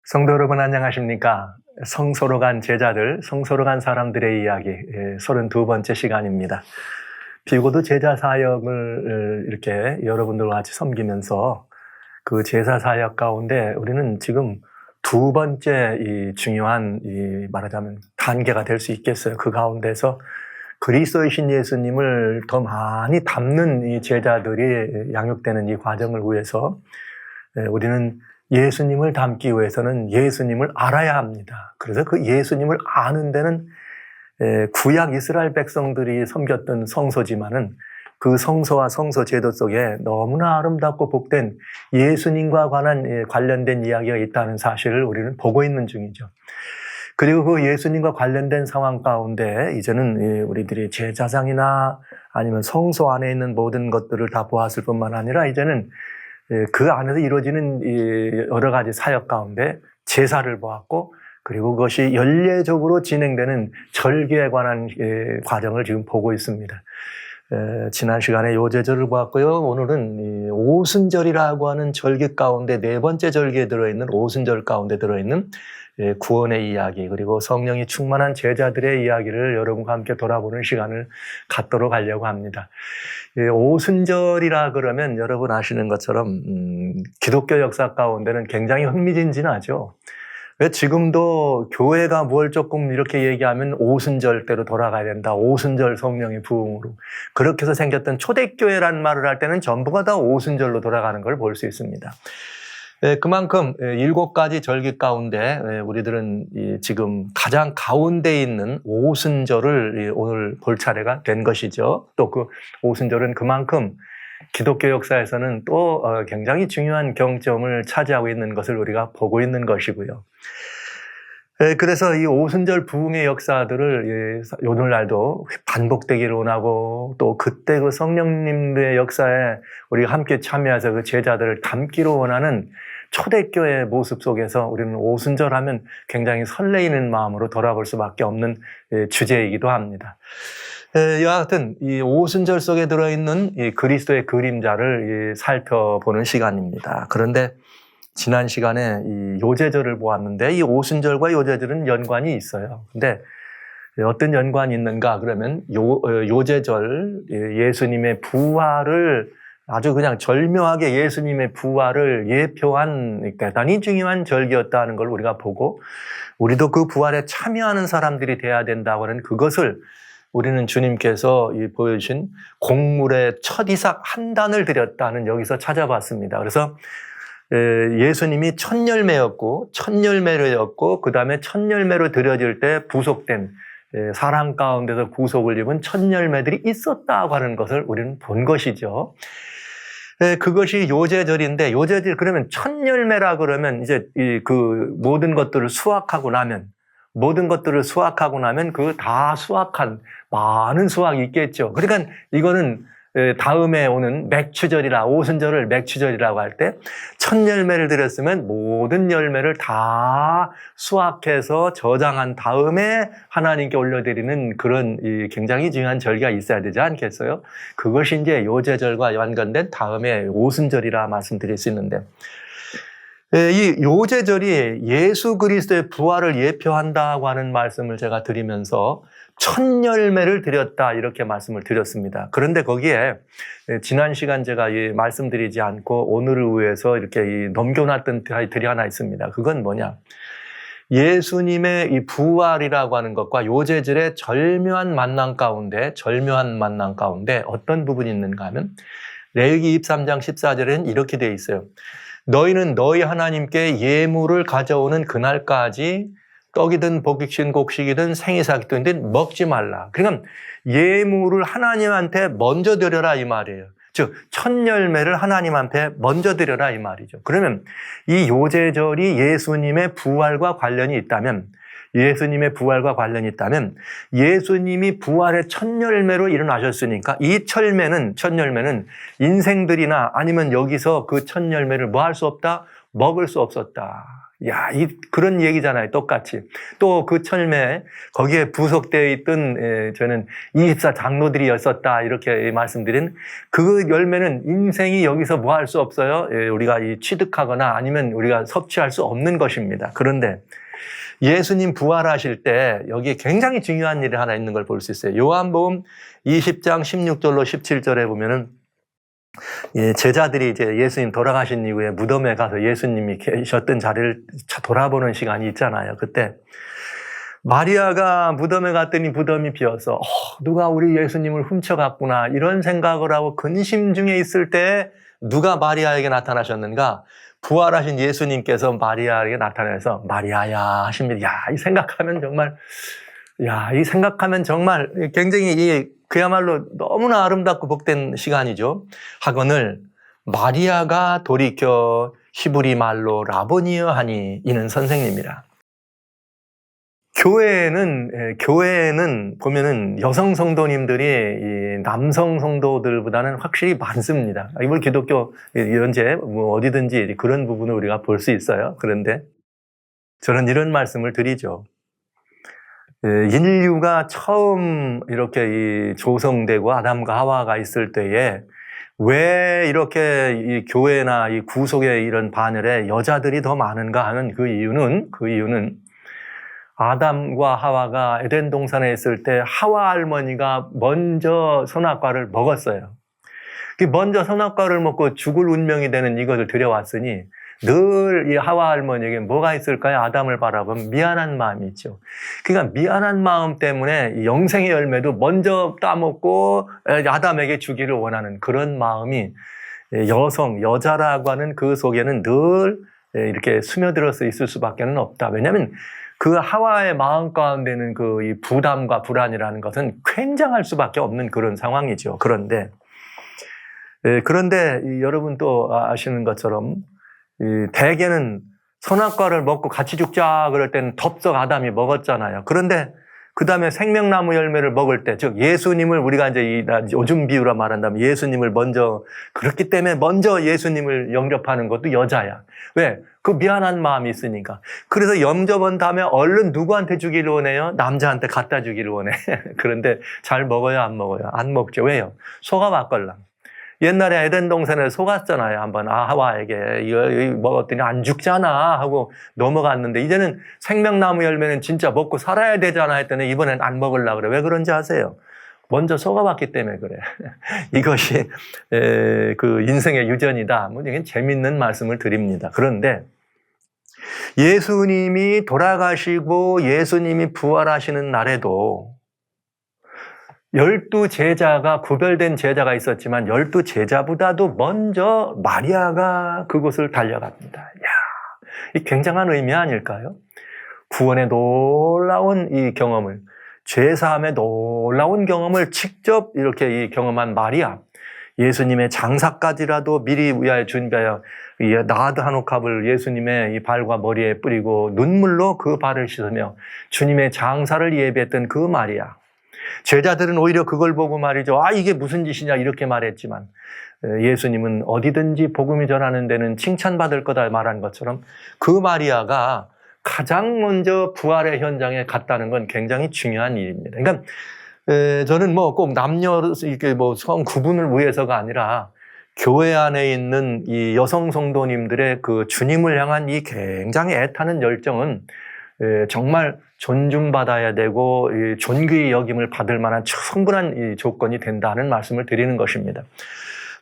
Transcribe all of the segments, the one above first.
성도 여러분 안녕하십니까? 성소로 간 제자들, 성소로 간 사람들의 이야기 32번째 시간입니다. 비고도 제자 사역을 이렇게 여러분들과 같이 섬기면서 그 제자 사역 가운데 우리는 지금 두 번째 이 중요한 말하자면 단계가 될 수 있겠어요. 그 가운데서 그리스도이신 예수님을 더 많이 닮는 이 제자들이 양육되는 이 과정을 위해서 우리는 예수님을 닮기 위해서는 예수님을 알아야 합니다. 그래서 그 예수님을 아는 데는 구약 이스라엘 백성들이 섬겼던 성소지만은 그 성소와 성소 제도 속에 너무나 아름답고 복된 예수님과 관련된 이야기가 있다는 사실을 우리는 보고 있는 중이죠. 그리고 그 예수님과 관련된 상황 가운데 이제는 우리들이 제사장이나 아니면 성소 안에 있는 모든 것들을 다 보았을 뿐만 아니라 이제는 그 안에서 이루어지는 여러 가지 사역 가운데 제사를 보았고, 그리고 그것이 연례적으로 진행되는 절기에 관한 과정을 지금 보고 있습니다. 지난 시간에 요제절을 보았고요. 오늘은 오순절이라고 하는 절기 가운데 네 번째 절기에 들어있는 오순절 가운데 들어있는 구원의 이야기, 그리고 성령이 충만한 제자들의 이야기를 여러분과 함께 돌아보는 시간을 갖도록 하려고 합니다. 오순절이라 그러면 여러분 아시는 것처럼 기독교 역사 가운데는 굉장히 흥미진진하죠. 왜 지금도 교회가 뭘 조금 이렇게 얘기하면 오순절 때로 돌아가야 된다. 오순절 성령의 부흥으로. 그렇게 해서 생겼던 초대교회라는 말을 할 때는 전부가 다 오순절로 돌아가는 걸 볼 수 있습니다. 그만큼 7가지 절기 가운데 우리들은 지금 가장 가운데 있는 오순절을 오늘 볼 차례가 된 것이죠. 또 그 오순절은 그만큼 기독교 역사에서는 또 굉장히 중요한 경점을 차지하고 있는 것을 우리가 보고 있는 것이고요. 그래서 이 오순절 부흥의 역사들을 오늘날도 반복되기를 원하고, 또 그때 그 성령님들의 역사에 우리가 함께 참여해서 그 제자들을 닮기를 원하는 초대교회의 모습 속에서 우리는 오순절 하면 굉장히 설레이는 마음으로 돌아볼 수밖에 없는 주제이기도 합니다. 여하튼 이 오순절 속에 들어있는 이 그리스도의 그림자를 살펴보는 시간입니다. 그런데 지난 시간에 이 요제절을 보았는데 이 오순절과 요제절은 연관이 있어요. 근데 어떤 연관이 있는가 그러면 요제절, 예수님의 부활을 아주 그냥 절묘하게 예수님의 부활을 예표한 대단히 중요한 절기였다는 걸 우리가 보고, 우리도 그 부활에 참여하는 사람들이 돼야 된다고 하는 그것을 우리는 주님께서 보여주신 곡물의 첫 이삭 한 단을 드렸다는 여기서 찾아봤습니다. 그래서 예수님이 첫 열매였고, 그 다음에 첫 열매로 드려질 때 부속된 사람 가운데서 구속을 입은 첫 열매들이 있었다고 하는 것을 우리는 본 것이죠. 그것이 요제절인데, 요제절 그러면 첫 열매라 그러면 이제 그 모든 것들을 수확하고 나면 그 다 수확한 많은 수확이 있겠죠. 그러니까 이거는 다음에 오는 맥추절이라, 오순절을 맥추절이라고 할 때 첫 열매를 드렸으면 모든 열매를 다 수확해서 저장한 다음에 하나님께 올려드리는 그런 굉장히 중요한 절기가 있어야 되지 않겠어요? 그것이 이제 요제절과 연관된 다음에 오순절이라 말씀드릴 수 있는데, 이 요제절이 예수 그리스도의 부활을 예표한다고 하는 말씀을 제가 드리면서 첫 열매를 드렸다 이렇게 말씀을 드렸습니다. 그런데 거기에 지난 시간 제가 말씀드리지 않고 오늘을 위해서 이렇게 넘겨놨던 글이 하나 있습니다. 그건 뭐냐? 예수님의 이 부활이라고 하는 것과 요제절의 절묘한 만남 가운데 어떤 부분이 있는가 하면 레위기 23장 14절에는 이렇게 되어 있어요. 너희는 너희 하나님께 예물을 가져오는 그날까지 떡이든 볶이신 곡식이든 생이삭이든 먹지 말라. 그러니까 예물을 하나님한테 먼저 드려라 이 말이에요. 즉 첫 열매를 하나님한테 먼저 드려라 이 말이죠. 그러면 이 요제절이 예수님의 부활과 관련이 있다면, 예수님이 부활의 첫 열매로 일어나셨으니까 이 첫 열매는 인생들이나 아니면 여기서 그 첫 열매를 뭐 할 수 없다? 먹을 수 없었다. 야, 그런 얘기잖아요. 똑같이. 또 그 철매, 거기에 부속되어 있던, 저는 24장로들이었었다. 이렇게 말씀드린 그 열매는 인생이 여기서 뭐 할 수 없어요. 우리가 취득하거나 아니면 우리가 섭취할 수 없는 것입니다. 그런데 예수님 부활하실 때 여기에 굉장히 중요한 일이 하나 있는 걸 볼 수 있어요. 요한복음 20장 16절로 17절에 보면은 제자들이 이제 예수님 돌아가신 이후에 무덤에 가서 예수님이 계셨던 자리를 돌아보는 시간이 있잖아요. 그때 마리아가 무덤에 갔더니 무덤이 비어서 누가 우리 예수님을 훔쳐갔구나 이런 생각을 하고 근심 중에 있을 때 누가 마리아에게 나타나셨는가? 부활하신 예수님께서 마리아에게 나타나서 마리아야 하십니다. 이 생각하면 정말 굉장히 그야말로 너무나 아름답고 복된 시간이죠. 하거늘 마리아가 돌이켜 히브리 말로 라보니여 하니 이는 선생님이라. 교회에는 보면은 여성 성도님들이 이 남성 성도들보다는 확실히 많습니다. 이번 기독교 현재 어디든지 그런 부분을 우리가 볼 수 있어요. 그런데 저는 이런 말씀을 드리죠. 인류가 처음 이렇게 조성되고 아담과 하와가 있을 때에 왜 이렇게 이 교회나 이 구속의 이런 반열에 여자들이 더 많은가 하는 그 이유는 아담과 하와가 에덴 동산에 있을 때 하와 할머니가 먼저 선악과를 먹었어요. 먼저 선악과를 먹고 죽을 운명이 되는 이것을 들여왔으니 늘 이 하와 할머니에게 뭐가 있을까요? 아담을 바라보면 미안한 마음이 있죠. 그러니까 미안한 마음 때문에 영생의 열매도 먼저 따먹고 아담에게 주기를 원하는 그런 마음이 여자라고 하는 그 속에는 늘 이렇게 스며들어서 있을 수밖에 없다. 왜냐하면 그 하와의 마음 가운데는 이 부담과 불안이라는 것은 굉장할 수밖에 없는 그런 상황이죠. 그런데 여러분 또 아시는 것처럼 대개는 선악과를 먹고 같이 죽자 그럴 때는 덥석 아담이 먹었잖아요. 그런데 그 다음에 생명나무 열매를 먹을 때, 즉 예수님을 우리가 이제 요즘 비유로 말한다면 예수님을 그렇기 때문에 먼저 예수님을 영접하는 것도 여자야. 왜? 그 미안한 마음이 있으니까. 그래서 영접한 다음에 얼른 누구한테 주기를 원해요? 남자한테 갖다 주기를 원해. 그런데 잘 먹어요? 안 먹어요? 안 먹죠. 왜요? 속아 왔걸랑. 옛날에 에덴 동산에 속았잖아요. 한번 하와에게 이거 먹었더니 안 죽잖아 하고 넘어갔는데 이제는 생명나무 열매는 진짜 먹고 살아야 되잖아 했더니 이번엔 안 먹으려고 그래. 왜 그런지 아세요? 먼저 속아봤기 때문에 그래. 이것이 그 인생의 유전이다. 이건 재밌는 말씀을 드립니다. 그런데 예수님이 돌아가시고 예수님이 부활하시는 날에도 12제자가 구별된 제자가 있었지만 12제자보다도 먼저 마리아가 그곳을 달려갑니다. 이 굉장한 의미 아닐까요? 구원의 놀라운 이 경험을, 죄사함의 놀라운 경험을 직접 이렇게 경험한 마리아, 예수님의 장사까지라도 미리 위하여 준비하여 나드 한 옥합을 예수님의 이 발과 머리에 뿌리고 눈물로 그 발을 씻으며 주님의 장사를 예배했던 그 마리아. 제자들은 오히려 그걸 보고 말이죠. 이게 무슨 짓이냐 이렇게 말했지만 예수님은 어디든지 복음이 전하는 데는 칭찬받을 거다 말한 것처럼 그 마리아가 가장 먼저 부활의 현장에 갔다는 건 굉장히 중요한 일입니다. 그러니까 저는 꼭 남녀 이렇게 성 구분을 위해서가 아니라 교회 안에 있는 이 여성 성도님들의 그 주님을 향한 이 굉장히 애타는 열정은 정말 존중받아야 되고 존귀의 여김을 받을 만한 충분한 조건이 된다는 말씀을 드리는 것입니다.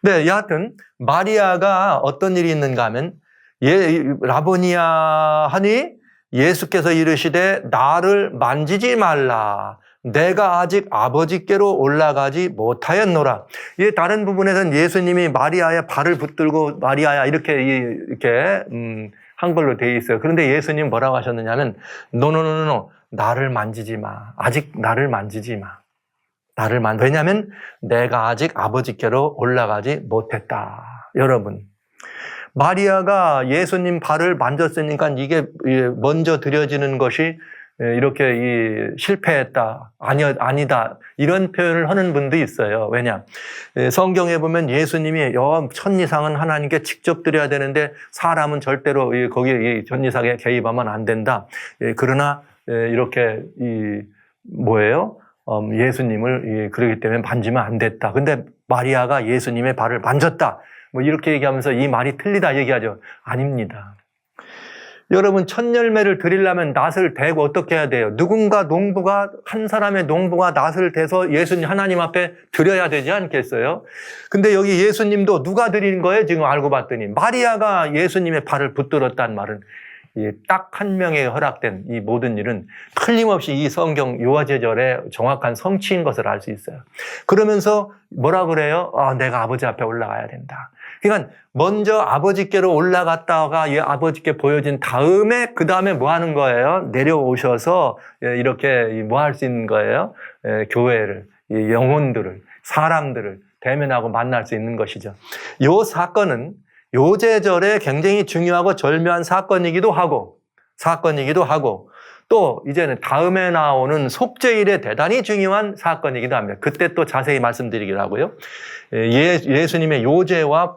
네, 여하튼 마리아가 어떤 일이 있는가 하면 라보니아 하니 예수께서 이르시되 나를 만지지 말라. 내가 아직 아버지께로 올라가지 못하였노라. 다른 부분에서는 예수님이 마리아의 발을 붙들고 마리아야 이렇게 한글로 되어 있어요. 그런데 예수님 뭐라고 하셨느냐면 노노노노 나를 만지지 마. 아직 나를 만지지 마. 왜냐하면 내가 아직 아버지께로 올라가지 못했다. 여러분, 마리아가 예수님 발을 만졌으니까 이게 먼저 드려지는 것이 이렇게 실패했다, 아니다 이런 표현을 하는 분도 있어요. 왜냐? 성경에 보면 예수님이 천리상은 하나님께 직접 드려야 되는데 사람은 절대로 거기에 천리상에 개입하면 안 된다. 그러나 이렇게 예수님을 그러기 때문에 만지면 안 됐다. 근데 마리아가 예수님의 발을 만졌다. 뭐 이렇게 얘기하면서 이 말이 틀리다 얘기하죠. 아닙니다. 여러분, 첫 열매를 드리려면 낫을 대고 어떻게 해야 돼요? 누군가 농부가, 한 사람의 농부가 낫을 대서 예수님 하나님 앞에 드려야 되지 않겠어요? 근데 여기 예수님도 누가 드린 거예요? 지금 알고 봤더니 마리아가 예수님의 발을 붙들었다는 말은 딱 한 명에 허락된 이 모든 일은 틀림없이 이 성경 요한제절의 정확한 성취인 것을 알 수 있어요. 그러면서 뭐라 그래요? 내가 아버지 앞에 올라가야 된다. 그러니까 먼저 아버지께로 올라갔다가 아버지께 보여진 다음에 그 다음에 뭐 하는 거예요? 내려오셔서 이렇게 뭐 할 수 있는 거예요? 교회를, 영혼들을, 사람들을 대면하고 만날 수 있는 것이죠. 이 사건은 요제절에 굉장히 중요하고 절묘한 사건이기도 하고 또 이제는 다음에 나오는 속죄일에 대단히 중요한 사건이기도 합니다. 그때 또 자세히 말씀드리기로 하고요. 예수님의 요제일과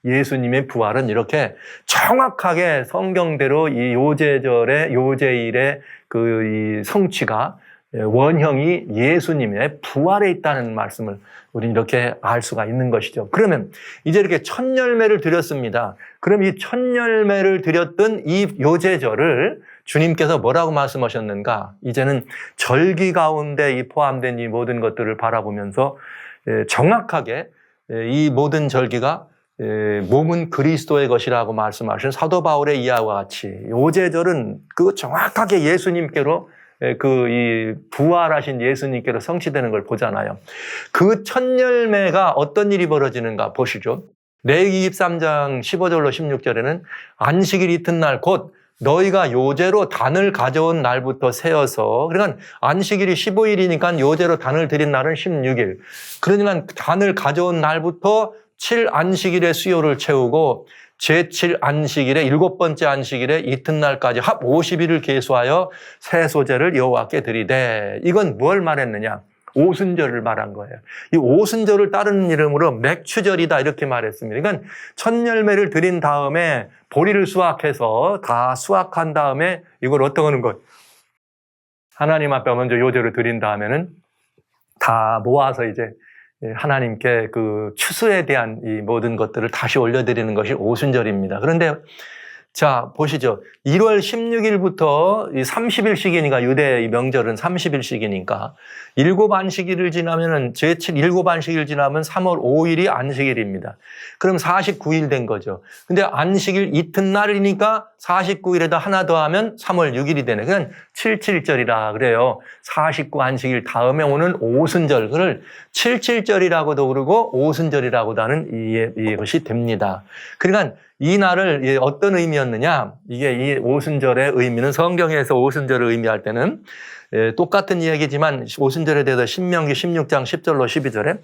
예수님의 부활은 이렇게 정확하게 성경대로 이 요제절의 요제일의 이 성취가 원형이 예수님의 부활에 있다는 말씀을 우리는 이렇게 알 수가 있는 것이죠. 그러면 이제 이렇게 첫 열매를 드렸습니다. 그럼 이 첫 열매를 드렸던 이 요제절을 주님께서 뭐라고 말씀하셨는가? 이제는 절기 가운데 포함된 이 모든 것들을 바라보면서 정확하게 이 모든 절기가 몸은 그리스도의 것이라고 말씀하신 사도 바울의 이야기와 같이 요제절은 그 정확하게 예수님께로 이 부활하신 예수님께로 성취되는 걸 보잖아요. 그 첫 열매가 어떤 일이 벌어지는가 보시죠. 레위기 23장 15절로 16절에는 안식일 이튿날 곧 너희가 요제로 단을 가져온 날부터 세어서, 그러니까 안식일이 15일이니까 요제로 단을 드린 날은 16일. 그러니까 단을 가져온 날부터 7안식일의 수요를 채우고 제7 안식일에 7번째 안식일에 이튿날까지 합 50일을 계수하여 새 소제를 여호와께 드리되. 이건 뭘 말했느냐? 오순절을 말한 거예요. 이 오순절을 따르는 이름으로 맥추절이다 이렇게 말했습니다. 그러니까 첫 열매를 드린 다음에 보리를 수확해서 다 수확한 다음에 이걸 어떻게 하는 것? 하나님 앞에 먼저 요제를 드린 다음에는 다 모아서 이제 하나님께 그 추수에 대한 이 모든 것들을 다시 올려드리는 것이 오순절입니다. 그런데 자, 보시죠. 1월 16일부터 30일씩이니까 유대 명절은 30일씩이니까 7안식일을 지나면은 제7 7안식일 지나면 3월 5일이 안식일입니다. 그럼 49일 된 거죠. 근데 안식일 이튿날이니까 49일에다 하나 더 하면 3월 6일이 되네. 그냥 77절이라 그래요. 49안식일 다음에 오는 오순절, 그걸 77절이라고도 그러고 오순절이라고도 하는 이것이 됩니다. 그러니까 이 날을 어떤 의미였느냐? 이게 이 오순절의 의미는 성경에서 오순절을 의미할 때는 똑같은 이야기지만 오순절에 대해서 신명기 16장 10절로 12절에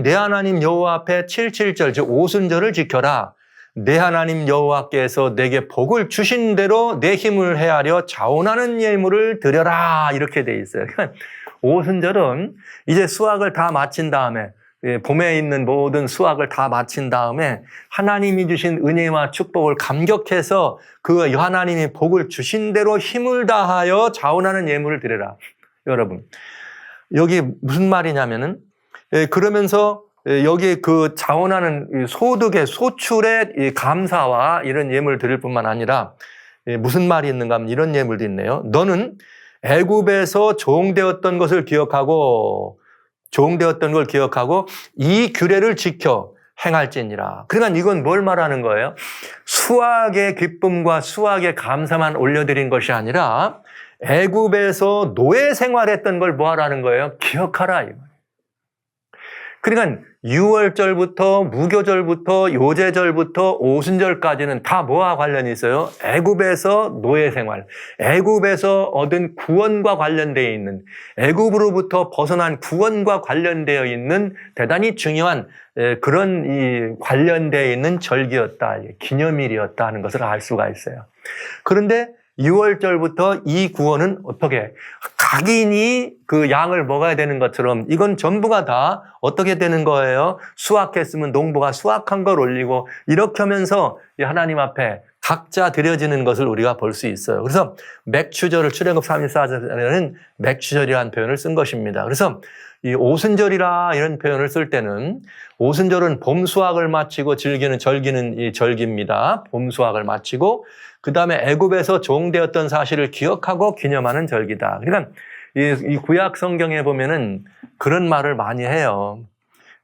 내 하나님 여호와 앞에 77절 즉 오순절을 지켜라. 내 하나님 여호와께서 내게 복을 주신 대로 내 힘을 헤아려 자원하는 예물을 드려라 이렇게 돼 있어요. 오순절은 이제 수확을 다 마친 다음에 봄에 있는 모든 수확을 다 마친 다음에 하나님이 주신 은혜와 축복을 감격해서 그 하나님이 복을 주신 대로 힘을 다하여 자원하는 예물을 드려라. 여러분, 여기 무슨 말이냐면은 그러면서 여기 그 자원하는 소득의 소출의 감사와 이런 예물을 드릴 뿐만 아니라 무슨 말이 있는가 하면 이런 예물도 있네요. 너는 애굽에서 종되었던 것을 기억하고 이 규례를 지켜 행할지니라. 그러니까 이건 뭘 말하는 거예요? 수확의 기쁨과 수확의 감사만 올려드린 것이 아니라 애굽에서 노예 생활했던 걸 뭐 하라는 거예요? 기억하라. 그러니까 유월절부터 무교절부터 요제절부터 오순절까지는 다 뭐와 관련이 있어요? 애굽에서 노예 생활, 애굽에서 얻은 구원과 관련되어 있는, 애굽으로부터 벗어난 구원과 관련되어 있는 대단히 중요한 그런 이 관련되어 있는 절기였다, 기념일이었다 하는 것을 알 수가 있어요. 그런데 6월절부터 이 구원은 어떻게 각인이 그 양을 먹어야 되는 것처럼 이건 전부가 다 어떻게 되는 거예요? 수확했으면 농부가 수확한 걸 올리고 이렇게 하면서 하나님 앞에 각자 드려지는 것을 우리가 볼 수 있어요. 그래서 맥추절을 출애굽 3일사절에는 맥추절이라는 표현을 쓴 것입니다. 그래서 이 오순절이라 이런 표현을 쓸 때는 오순절은 봄 수확을 마치고 절기는 이 절기입니다. 봄 수확을 마치고 그 다음에 애굽에서 종되었던 사실을 기억하고 기념하는 절기다. 그러니까 이 구약 성경에 보면은 그런 말을 많이 해요.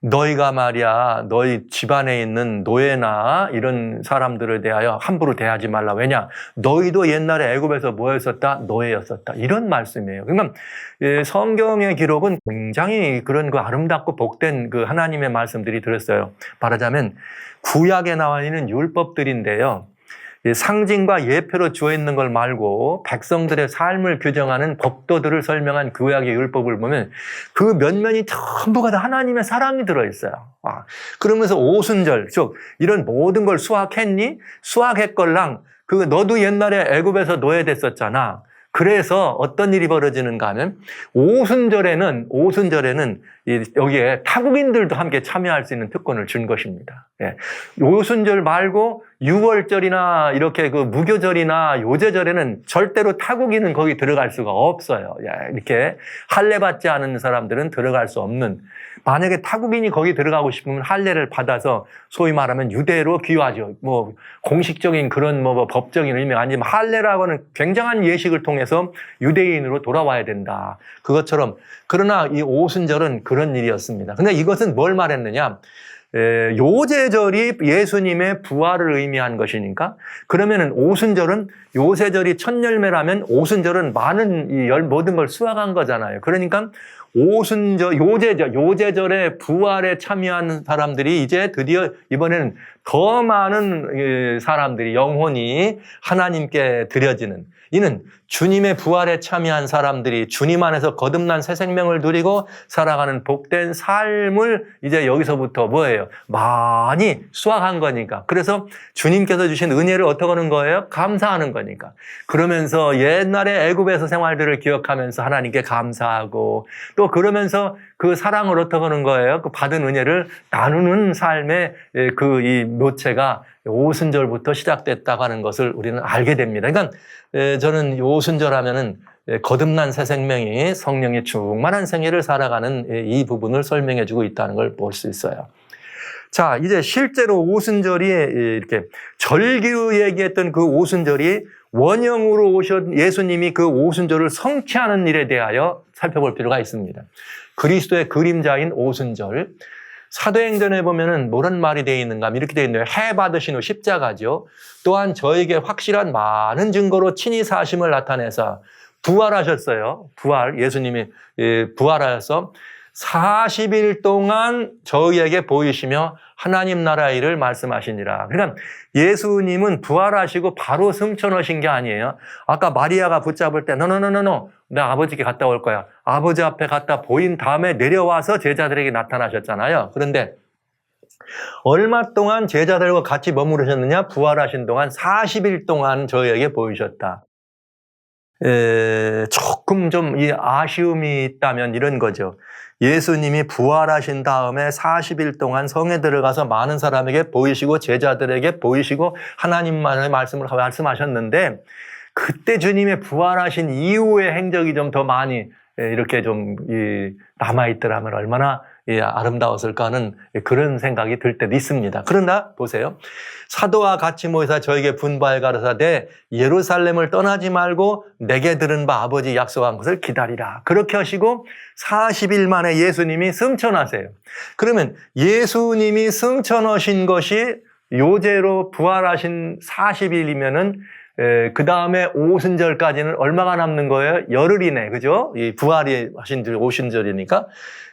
너희가 말이야, 너희 집안에 있는 노예나 이런 사람들을 대하여 함부로 대하지 말라. 왜냐? 너희도 옛날에 애굽에서 뭐였었다? 노예였었다. 이런 말씀이에요. 그러니까 성경의 기록은 굉장히 그런 그 아름답고 복된 그 하나님의 말씀들이 들었어요. 말하자면 구약에 나와 있는 율법들인데요. 상징과 예표로 주어 있는 걸 말고 백성들의 삶을 규정하는 법도들을 설명한 구약의 율법을 보면 그 면면이 전부가 다 하나님의 사랑이 들어있어요. 그러면서 오순절, 즉 이런 모든 걸 수확했니? 수확했걸랑 너도 옛날에 애굽에서 노예됐었잖아. 그래서 어떤 일이 벌어지는가 하면 오순절에는 여기에 타국인들도 함께 참여할 수 있는 특권을 준 것입니다. 오순절 말고 6월절이나 이렇게 그 무교절이나 요제절에는 절대로 타국인은 거기 들어갈 수가 없어요. 이렇게 할례 받지 않은 사람들은 들어갈 수 없는. 만약에 타국인이 거기 들어가고 싶으면 할례를 받아서 소위 말하면 유대로 귀화죠. 뭐 공식적인 그런 뭐 법적인 의미가 아니지만 할례라고는 굉장한 예식을 통해서 유대인으로 돌아와야 된다. 그것처럼 그러나 이 오순절은 그런 일이었습니다. 근데 이것은 뭘 말했느냐? 요제절이 예수님의 부활을 의미한 것이니까 그러면은 오순절은 요새절이 첫 열매라면 오순절은 많은 모든 걸 수확한 거잖아요. 그러니까 오순절, 요제절의 부활에 참여하는 사람들이 이제 드디어 이번에는 더 많은 사람들이 영혼이 하나님께 드려지는 이는 주님의 부활에 참여한 사람들이 주님 안에서 거듭난 새 생명을 누리고 살아가는 복된 삶을 이제 여기서부터 뭐예요? 많이 수확한 거니까. 그래서 주님께서 주신 은혜를 어떻게 하는 거예요? 감사하는 거니까. 그러면서 옛날에 애굽에서 생활들을 기억하면서 하나님께 감사하고 또 그러면서 그 사랑을 어떻게 하는 거예요? 그 받은 은혜를 나누는 삶의 이 묘체가 오순절부터 시작됐다고 하는 것을 우리는 알게 됩니다. 그러니까 저는 오순절 하면은 거듭난 새 생명이 성령의 충만한 생애를 살아가는 이 부분을 설명해 주고 있다는 걸 볼 수 있어요. 자, 이제 실제로 오순절이 이렇게 절기로 얘기했던 그 오순절이 원형으로 오신 예수님이 그 오순절을 성취하는 일에 대하여 살펴볼 필요가 있습니다. 그리스도의 그림자인 오순절. 사도행전에 보면은 뭐런 말이 되어 있는가 하면 이렇게 되어 있네요. 해 받으신 후 십자가죠. 또한 저에게 확실한 많은 증거로 친히 사심을 나타내서 부활하셨어요. 예수님이 부활하셔서 40일 동안 저희에게 보이시며 하나님 나라 일을 말씀하시니라. 그러니까 예수님은 부활하시고 바로 승천하신 게 아니에요. 아까 마리아가 붙잡을 때 노노노노노 나 아버지께 갔다 올 거야. 아버지 앞에 갔다 보인 다음에 내려와서 제자들에게 나타나셨잖아요. 그런데 얼마 동안 제자들과 같이 머무르셨느냐? 부활하신 동안 40일 동안 저희에게 보이셨다. 조금 좀 이 아쉬움이 있다면 이런 거죠. 예수님이 부활하신 다음에 40일 동안 성에 들어가서 많은 사람에게 보이시고 제자들에게 보이시고 하나님만의 말씀을 말씀하셨는데 그때 주님의 부활하신 이후의 행적이 좀 더 많이 이렇게 좀 남아있더라면 얼마나 아름다웠을까 하는 그런 생각이 들 때도 있습니다. 그러나 보세요. 사도와 같이 모여서 저에게 분부하여 가르사대 예루살렘을 떠나지 말고 내게 들은 바 아버지 약속한 것을 기다리라. 그렇게 하시고 40일 만에 예수님이 승천하세요. 그러면 예수님이 승천하신 것이 요제로 부활하신 40일이면은 그 다음에 오순절까지는 얼마가 남는 거예요? 열흘이네. 그죠? 이 부활이 하신 오순절이니까.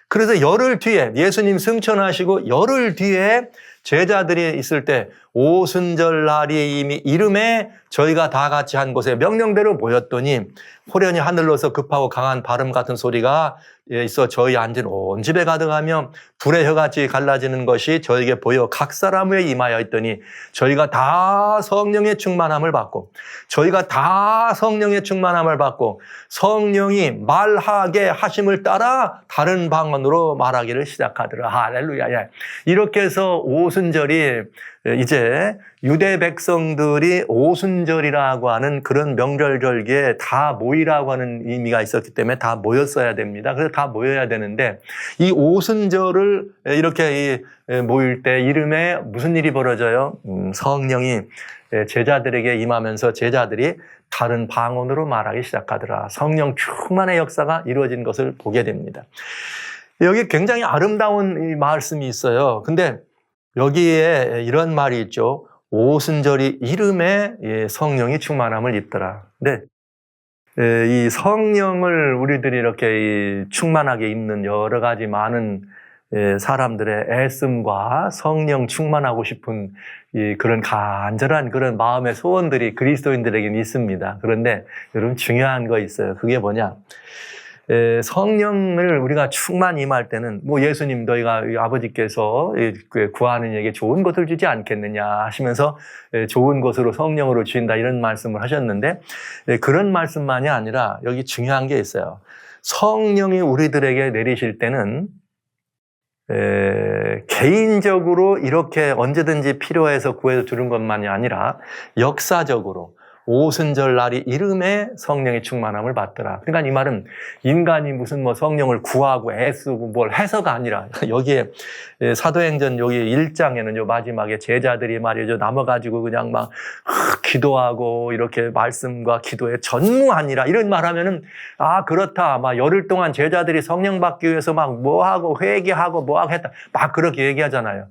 그래서 열흘 뒤에 예수님 승천하시고 열흘 뒤에 제자들이 있을 때 오순절 날이 이미 이름에 저희가 다 같이 한 곳에 명령대로 모였더니 호련히 하늘로서 급하고 강한 바람 같은 소리가 있어 저희 앉은 온 집에 가득하며 불의 혀같이 갈라지는 것이 저에게 보여 각 사람 위에 임하여 있더니 저희가 다 성령의 충만함을 받고 성령이 말하게 하심을 따라 다른 방언으로 말하기를 시작하더라. 할렐루야. 이렇게 해서 오순절이 이제 유대 백성들이 오순절이라고 하는 그런 명절절기에 다 모이라고 하는 의미가 있었기 때문에 다 모였어야 됩니다. 그래서 다 모여야 되는데 이 오순절을 이렇게 모일 때 이름에 무슨 일이 벌어져요? 성령이 제자들에게 임하면서 제자들이 다른 방언으로 말하기 시작하더라. 성령 충만의 역사가 이루어진 것을 보게 됩니다. 여기 굉장히 아름다운 이 말씀이 있어요. 근데 여기에 이런 말이 있죠. 오순절이 이름에 성령이 충만함을 입더라. 근데 이 성령을 우리들이 이렇게 충만하게 입는 여러 가지 많은 사람들의 애씀과 성령 충만하고 싶은 그런 간절한 그런 마음의 소원들이 그리스도인들에게는 있습니다. 그런데 여러분 중요한 거 있어요. 그게 뭐냐? 성령을 우리가 충만히 임할 때는 뭐 예수님 너희가 아버지께서 구하는 이에게 좋은 것을 주지 않겠느냐 하시면서 좋은 것으로 성령으로 주신다 이런 말씀을 하셨는데 그런 말씀만이 아니라 여기 중요한 게 있어요. 성령이 우리들에게 내리실 때는 개인적으로 이렇게 언제든지 필요해서 구해서 주는 것만이 아니라 역사적으로 오순절 날이 이름에 성령의 충만함을 받더라. 그러니까 이 말은 인간이 무슨 뭐 성령을 구하고 애쓰고 뭘 해서가 아니라 여기에 사도행전 여기 1장에는요 마지막에 제자들이 말이죠 남아가지고 그냥 막 기도하고 이렇게 말씀과 기도에 전무하니라 이런 말하면은 아 그렇다 막 열흘 동안 제자들이 성령 받기 위해서 막 뭐하고 회개하고 뭐하고 했다 막 그렇게 얘기하잖아요.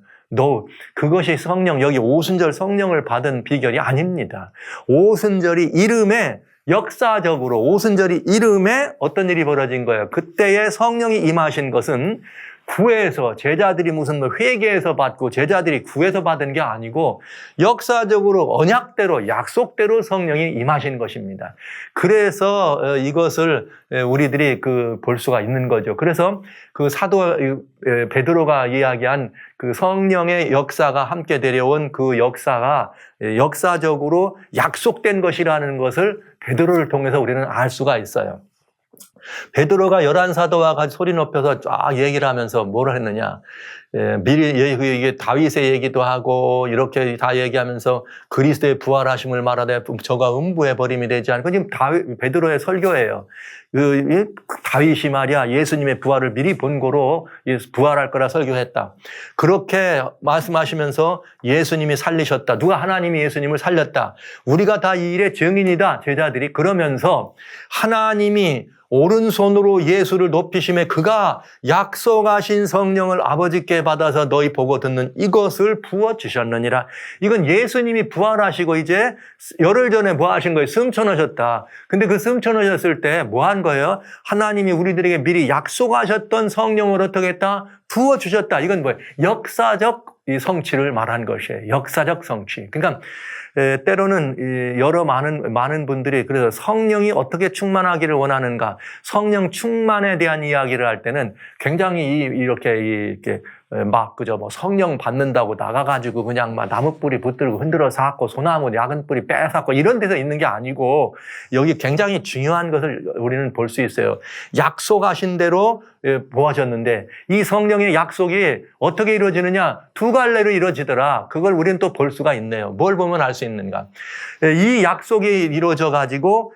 그것이 성령, 여기 오순절 성령을 받은 비결이 아닙니다. 오순절이 이름에 역사적으로 오순절이 이름에 어떤 일이 벌어진 거예요. 그때에 성령이 임하신 것은 구해서 제자들이 무슨 뭐 회개해서 받고 제자들이 구해서 받은 게 아니고 역사적으로 언약대로 약속대로 성령이 임하신 것입니다. 그래서 이것을 우리들이 볼 수가 있는 거죠. 그래서 그 사도 베드로가 이야기한 그 성령의 역사가 함께 데려온 그 역사가 역사적으로 약속된 것이라는 것을 베드로를 통해서 우리는 알 수가 있어요. 베드로가 11사도와 같이 소리 높여서 쫙 얘기를 하면서 뭐를 했느냐. 미리 이게 다윗의 얘기도 하고 이렇게 다 얘기하면서 그리스도의 부활하심을 말하되 저가 음부의 버림이 되지 않고 지금 베드로의 설교예요. 다윗이 말이야 예수님의 부활을 미리 본 거로 부활할 거라 설교했다. 그렇게 말씀하시면서 예수님이 살리셨다. 누가 하나님이 예수님을 살렸다. 우리가 다 이 일의 증인이다. 제자들이 그러면서 하나님이 오른손으로 예수를 높이심에 그가 약속하신 성령을 아버지께 받아서 너희 보고 듣는 이것을 부어주셨느니라. 이건 예수님이 부활하시고 이제 열흘 전에 뭐 하신 거예요? 숨천하셨다. 근데 그 숨천하셨을 때 뭐 한 거예요? 하나님이 우리들에게 미리 약속하셨던 성령을 어떻게 했다? 부어주셨다. 이건 뭐예요? 역사적 이 성취를 말한 것이에요. 역사적 성취. 그러니까 때로는 여러 많은 분들이 그래서 성령이 어떻게 충만하기를 원하는가, 성령 충만에 대한 이야기를 할 때는 굉장히 이렇게 막 그저 뭐 성령 받는다고 나가가지고 그냥 막 나무 뿌리 붙들고 흔들어 쌓고 소나무 야근 뿌리 빼앗고 이런 데서 있는 게 아니고 여기 굉장히 중요한 것을 우리는 볼 수 있어요. 약속하신 대로 보하셨는데 이 성령의 약속이 어떻게 이루어지느냐? 두 갈래로 이루어지더라. 그걸 우리는 또 볼 수가 있네요. 뭘 보면 알 수 있는가? 이 약속이 이루어져 가지고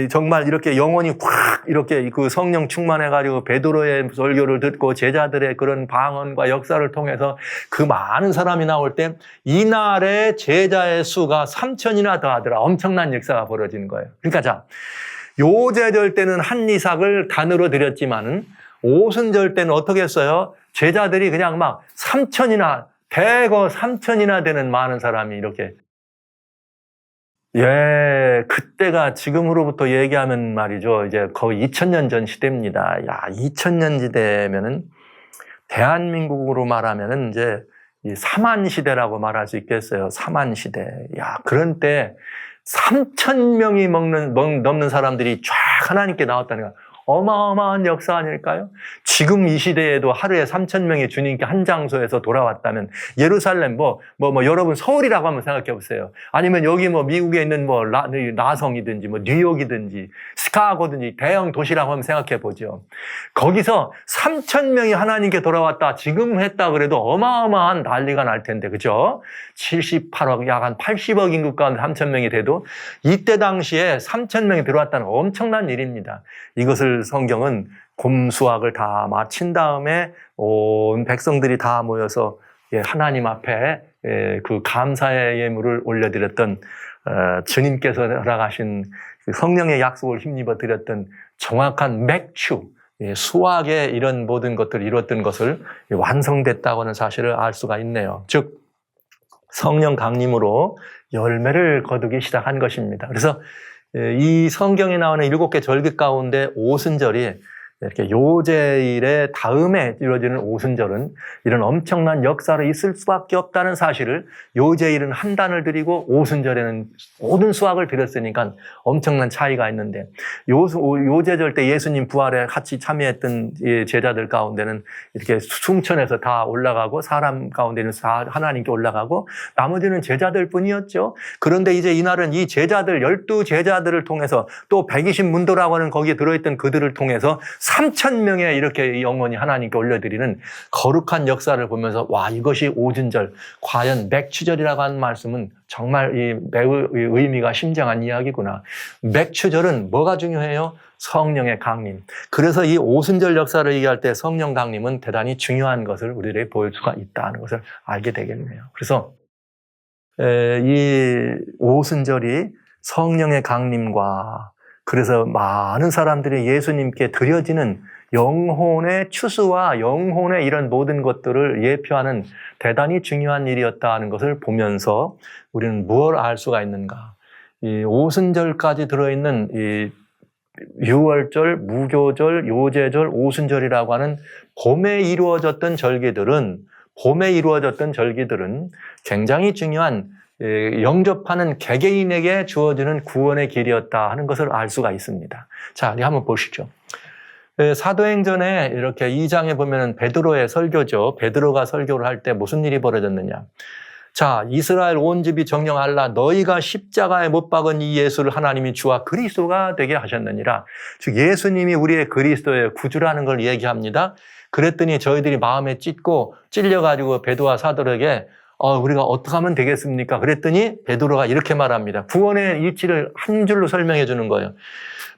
정말 이렇게 영혼이 확 이렇게 그 성령 충만해가지고 베드로의 설교를 듣고 제자들의 그런 방언과 역사를 통해서 그 많은 사람이 나올 때 이날에 제자의 수가 3,000이나 더하더라. 엄청난 역사가 벌어지는 거예요. 그러니까 자, 요제절 때는 한 이삭을 단으로 드렸지만은 오순절 때는 어떻게 했어요? 제자들이 그냥 막 3,000이나 대거 3,000이나 되는 많은 사람이 이렇게 그때가 지금으로부터 얘기하면 말이죠. 이제 거의 2000년 전 시대입니다. 2000년 시대면은 대한민국으로 말하면은 이제 이 사만시대라고 말할 수 있겠어요. 사만시대. 야, 그런 때 3,000명이 넘는 사람들이 쫙 하나님께 나왔다는 거야. 어마어마한 역사 아닐까요? 지금 이 시대에도 하루에 3,000명이 주님께 한 장소에서 돌아왔다면 예루살렘 여러분 서울이라고 한번 생각해 보세요. 아니면 여기 미국에 있는 나성이든지 뉴욕이든지 시카고든지 대형 도시라고 한번 생각해 보죠. 거기서 3,000명이 하나님께 돌아왔다. 지금 했다 그래도 어마어마한 난리가 날 텐데, 그죠? 78억, 약 한 80억 인구 가운데 3,000명이 돼도 이때 당시에 3,000명이 들어왔다는 엄청난 일입니다. 이것을 성경은 곰수학을 다 마친 다음에 온 백성들이 다 모여서 하나님 앞에 그 감사의 예물을 올려드렸던 주님께서 허락하신 성령의 약속을 힘입어 드렸던 정확한 맥추, 수학의 이런 모든 것들을 이뤘던 것을 완성됐다고 하는 사실을 알 수가 있네요. 즉 성령 강림으로 열매를 거두기 시작한 것입니다. 그래서 이 성경에 나오는 7개 절기 가운데 오순절이 이렇게 요제일의 다음에 이루어지는 오순절은 이런 엄청난 역사로 있을 수밖에 없다는 사실을, 요제일은 한 단을 드리고 오순절에는 모든 수확을 드렸으니까 엄청난 차이가 있는데, 요제절 때 예수님 부활에 같이 참여했던 제자들 가운데는 이렇게 숭천에서 다 올라가고 사람 가운데는 다 하나님께 올라가고 나머지는 제자들 뿐이었죠. 그런데 이제 이날은 이 제자들 12제자들을 통해서 또 120문도라고 하는 거기에 들어있던 그들을 통해서 3,000명의 이렇게 영혼이 하나님께 올려드리는 거룩한 역사를 보면서 와, 이것이 오순절, 과연 맥추절이라고 하는 말씀은 정말 매우 의미가 심장한 이야기구나. 맥추절은 뭐가 중요해요? 성령의 강림. 그래서 이 오순절 역사를 얘기할 때 성령 강림은 대단히 중요한 것을 우리에게 보일 수가 있다는 것을 알게 되겠네요. 그래서 이 오순절이 성령의 강림과, 그래서 많은 사람들이 예수님께 드려지는 영혼의 추수와 영혼의 이런 모든 것들을 예표하는 대단히 중요한 일이었다 하는 것을 보면서 우리는 무엇을 알 수가 있는가? 이 오순절까지 들어있는 이 유월절, 무교절, 요제절, 오순절이라고 하는 봄에 이루어졌던 절기들은 굉장히 중요한 영접하는 개개인에게 주어지는 구원의 길이었다 하는 것을 알 수가 있습니다. 자, 우리 한번 보시죠. 사도행전에 이렇게 2장에 보면은 베드로의 설교죠. 베드로가 설교를 할 때 무슨 일이 벌어졌느냐. 자, 이스라엘 온 집이 정령하라. 너희가 십자가에 못 박은 이 예수를 하나님이 주와 그리스도가 되게 하셨느니라. 즉 예수님이 우리의 그리스도의 구주라는 걸 얘기합니다. 그랬더니 저희들이 마음에 찔려가지고 베드로와 사도에게 우리가 어떻게 하면 되겠습니까? 그랬더니 베드로가 이렇게 말합니다. 구원의 이치를 한 줄로 설명해 주는 거예요.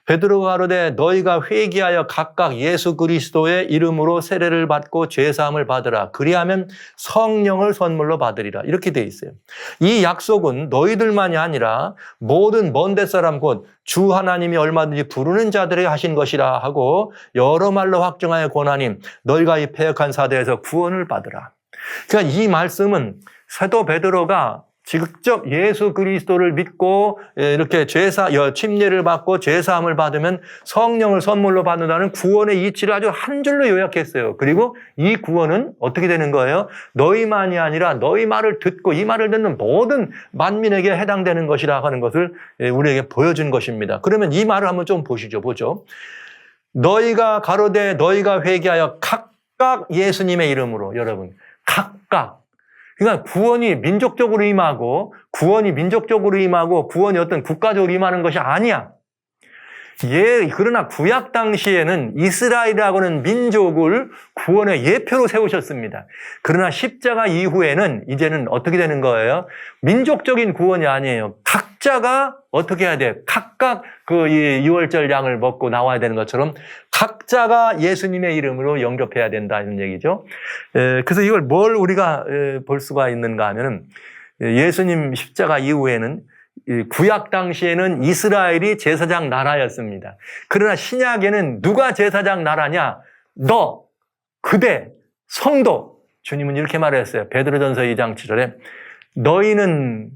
베드로가 가로되 너희가 회개하여 각각 예수 그리스도의 이름으로 세례를 받고 죄사함을 받으라. 그리하면 성령을 선물로 받으리라. 이렇게 돼 있어요. 이 약속은 너희들만이 아니라 모든 먼 데사람 곧 주 하나님이 얼마든지 부르는 자들에게 하신 것이라 하고 여러 말로 확정하여 권하니 너희가 이 패역한 사대에서 구원을 받으라. 그러니까 이 말씀은 사도 베드로가 직접 예수 그리스도를 믿고 이렇게 침례를 받고 죄사함을 받으면 성령을 선물로 받는다는 구원의 이치를 아주 한 줄로 요약했어요. 그리고 이 구원은 어떻게 되는 거예요? 너희만이 아니라 너희 말을 듣고 이 말을 듣는 모든 만민에게 해당되는 것이라 하는 것을 우리에게 보여준 것입니다. 그러면 이 말을 한번 좀 보죠. 너희가 가로되 너희가 회개하여 각각 예수님의 이름으로, 여러분 각각. 그러니까 구원이 민족적으로 임하고 구원이 어떤 국가적으로 임하는 것이 아니야. 그러나 구약 당시에는 이스라엘이라고 하는 민족을 구원의 예표로 세우셨습니다. 그러나 십자가 이후에는 이제는 어떻게 되는 거예요? 민족적인 구원이 아니에요. 각자가 어떻게 해야 돼요? 각각 그 유월절 양을 먹고 나와야 되는 것처럼 각자가 예수님의 이름으로 영접해야 된다는 얘기죠. 그래서 이걸 뭘 우리가 볼 수가 있는가 하면은 예수님 십자가 이후에는 구약 당시에는 이스라엘이 제사장 나라였습니다. 그러나 신약에는 누가 제사장 나라냐? 너, 그대, 성도. 주님은 이렇게 말했어요. 베드로전서 2장 7절에 너희는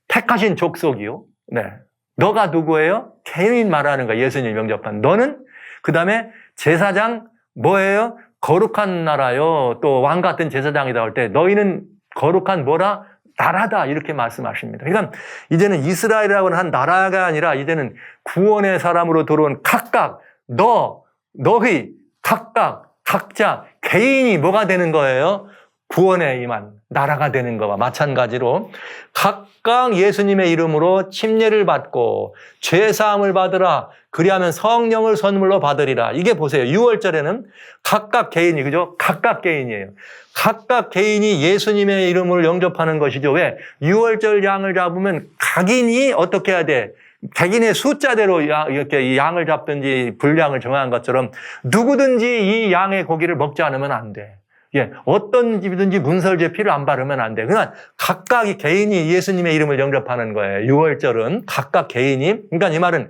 택하신 족속이요. 네. 너가 누구예요? 개인 말하는 거야. 예수님 영접한. 너는 그 다음에 제사장 뭐예요? 거룩한 나라요. 또 왕 같은 제사장이다 할 때 너희는 거룩한 뭐라? 나라다 이렇게 말씀하십니다. 그러니까 이제는 이스라엘이라고 한 나라가 아니라 이제는 구원의 사람으로 들어온 각각 너희 각각 각자 개인이 뭐가 되는 거예요? 구원에 임한 나라가 되는 것과 마찬가지로 각각 예수님의 이름으로 침례를 받고 죄사함을 받으라. 그리하면 성령을 선물로 받으리라. 이게 보세요. 6월절에는 각각 개인이, 그죠? 각각 개인이에요. 각각 개인이 예수님의 이름을 영접하는 것이죠. 왜? 6월절 양을 잡으면 각인이 어떻게 해야 돼? 자기네 숫자대로 이렇게 이 양을 잡든지 분량을 정한 것처럼 누구든지 이 양의 고기를 먹지 않으면 안 돼. 예, 어떤 집이든지 문설주에 피를 안 바르면 안 돼. 그러니까 각각이 개인이 예수님의 이름을 영접하는 거예요. 6월절은 각각 개인이. 그러니까 이 말은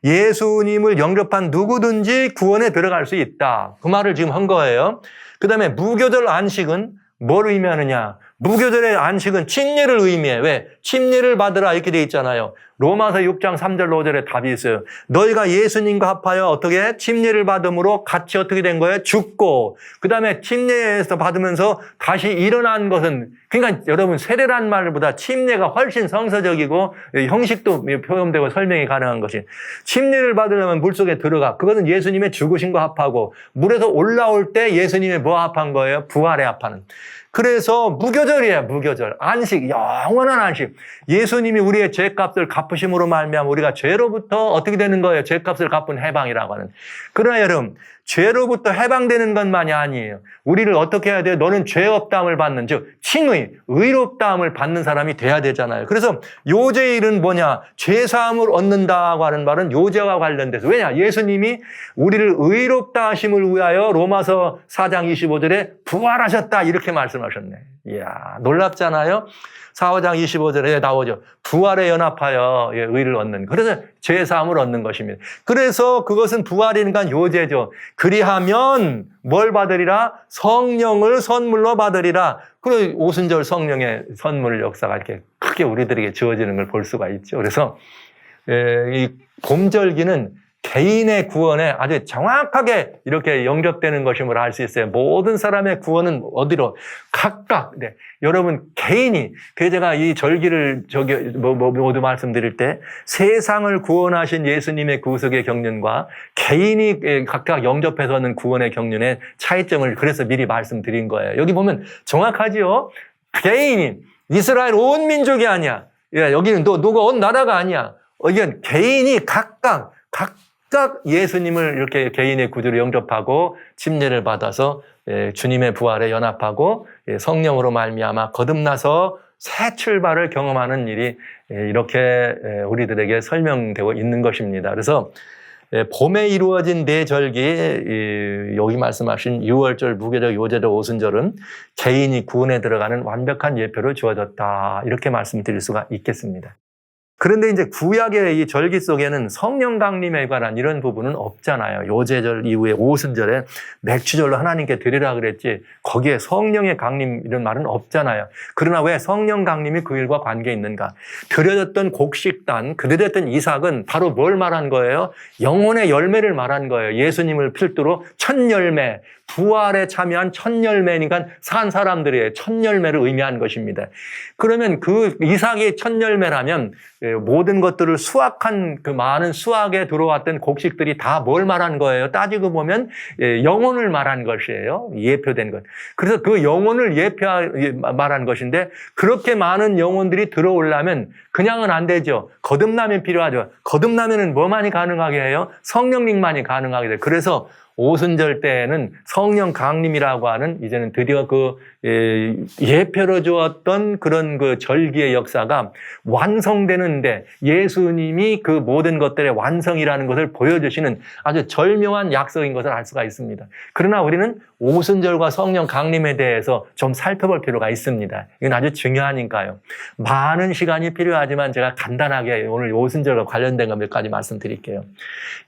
예수님을 영접한 누구든지 구원에 들어갈 수 있다. 그 말을 지금 한 거예요. 그 다음에 무교절 안식은 뭘 의미하느냐? 무교절의 안식은 침례를 의미해. 왜? 침례를 받으라 이렇게 돼 있잖아요. 로마서 6장 3절 5절에 답이 있어요. 너희가 예수님과 합하여 어떻게 침례를 받음으로 같이 어떻게 된 거예요? 죽고 그 다음에 침례에서 받으면서 다시 일어난 것은 그러니까 여러분 세례란 말보다 침례가 훨씬 성서적이고 형식도 표현되고 설명이 가능한 것이 침례를 받으려면 물속에 들어가. 그것은 예수님의 죽으심과 합하고 물에서 올라올 때 예수님의 뭐와 합한 거예요? 부활에 합하는. 그래서 무교절이에요. 무교절. 안식, 영원한 안식. 예수님이 우리의 죄값을 갚으심으로 말미암아 우리가 죄로부터 어떻게 되는 거예요? 죄값을 갚은 해방이라고 하는. 그러나 여러분, 죄로부터 해방되는 것만이 아니에요. 우리를 어떻게 해야 돼요? 너는 죄 없다함을 받는, 즉 칭의, 의롭다함을 받는 사람이 돼야 되잖아요. 그래서 요제의 일은 뭐냐? 죄사함을 얻는다고 하는 말은 요제와 관련돼서. 왜냐? 예수님이 우리를 의롭다 하심을 위하여 로마서 4장 25절에 부활하셨다 이렇게 말씀하셨네. 이야, 놀랍잖아요. 4장 25절에 나오죠. 부활에 연합하여 의를 얻는. 그래서 죄사함을 얻는 것입니다. 그래서 그것은 부활이니까 요제죠. 그리하면 뭘 받으리라? 성령을 선물로 받으리라. 그리고 오순절 성령의 선물 역사가 이렇게 크게 우리들에게 주어지는 걸 볼 수가 있죠. 그래서 이 봄절기는 개인의 구원에 아주 정확하게 이렇게 영접되는 것임을 알 수 있어요. 모든 사람의 구원은 어디로? 각각. 네. 여러분, 개인이. 그래서 제가 이 절기를 모두 말씀드릴 때 세상을 구원하신 예수님의 구속의 경륜과 개인이 각각 영접해서 하는 구원의 경륜의 차이점을 그래서 미리 말씀드린 거예요. 여기 보면 정확하지요? 개인이. 이스라엘 온 민족이 아니야. 여기는 누가 온 나라가 아니야. 이건 개인이 각각 예수님을 이렇게 개인의 구주로 영접하고 침례를 받아서 주님의 부활에 연합하고 성령으로 말미암아 거듭나서 새 출발을 경험하는 일이 이렇게 우리들에게 설명되고 있는 것입니다. 그래서 봄에 이루어진 대절기, 여기 말씀하신 6월절, 무교절, 요제절, 오순절은 개인이 구원에 들어가는 완벽한 예표를 주어졌다. 이렇게 말씀드릴 수가 있겠습니다. 그런데 이제 구약의 이 절기 속에는 성령 강림에 관한 이런 부분은 없잖아요. 요제절 이후에 오순절에 맥주절로 하나님께 드리라 그랬지 거기에 성령의 강림 이런 말은 없잖아요. 그러나 왜 성령 강림이 그 일과 관계 있는가? 드려졌던 곡식단, 드려졌던 이삭은 바로 뭘 말한 거예요? 영혼의 열매를 말한 거예요. 예수님을 필두로 첫 열매, 부활에 참여한 첫 열매니까 산 사람들의 첫 열매를 의미한 것입니다. 그러면 그 이삭의 첫 열매라면 모든 것들을 수확한 그 많은 수확에 들어왔던 곡식들이 다 뭘 말한 거예요? 따지고 보면 영혼을 말한 것이에요. 예표된 것. 그래서 그 영혼을 말한 것인데 그렇게 많은 영혼들이 들어오려면 그냥은 안 되죠. 거듭남이 필요하죠. 거듭나면은 뭐만이 가능하게 해요? 성령님만이 가능하게 돼요. 그래서 오순절 때에는 성령 강림이라고 하는 이제는 드디어 그 예표로 주었던 그런 그 절기의 역사가 완성되는데 예수님이 그 모든 것들의 완성이라는 것을 보여주시는 아주 절묘한 약속인 것을 알 수가 있습니다. 그러나 우리는 오순절과 성령 강림에 대해서 좀 살펴볼 필요가 있습니다. 이건 아주 중요하니까요. 많은 시간이 필요하지만 제가 간단하게 오늘 오순절과 관련된 것 몇 가지 말씀드릴게요.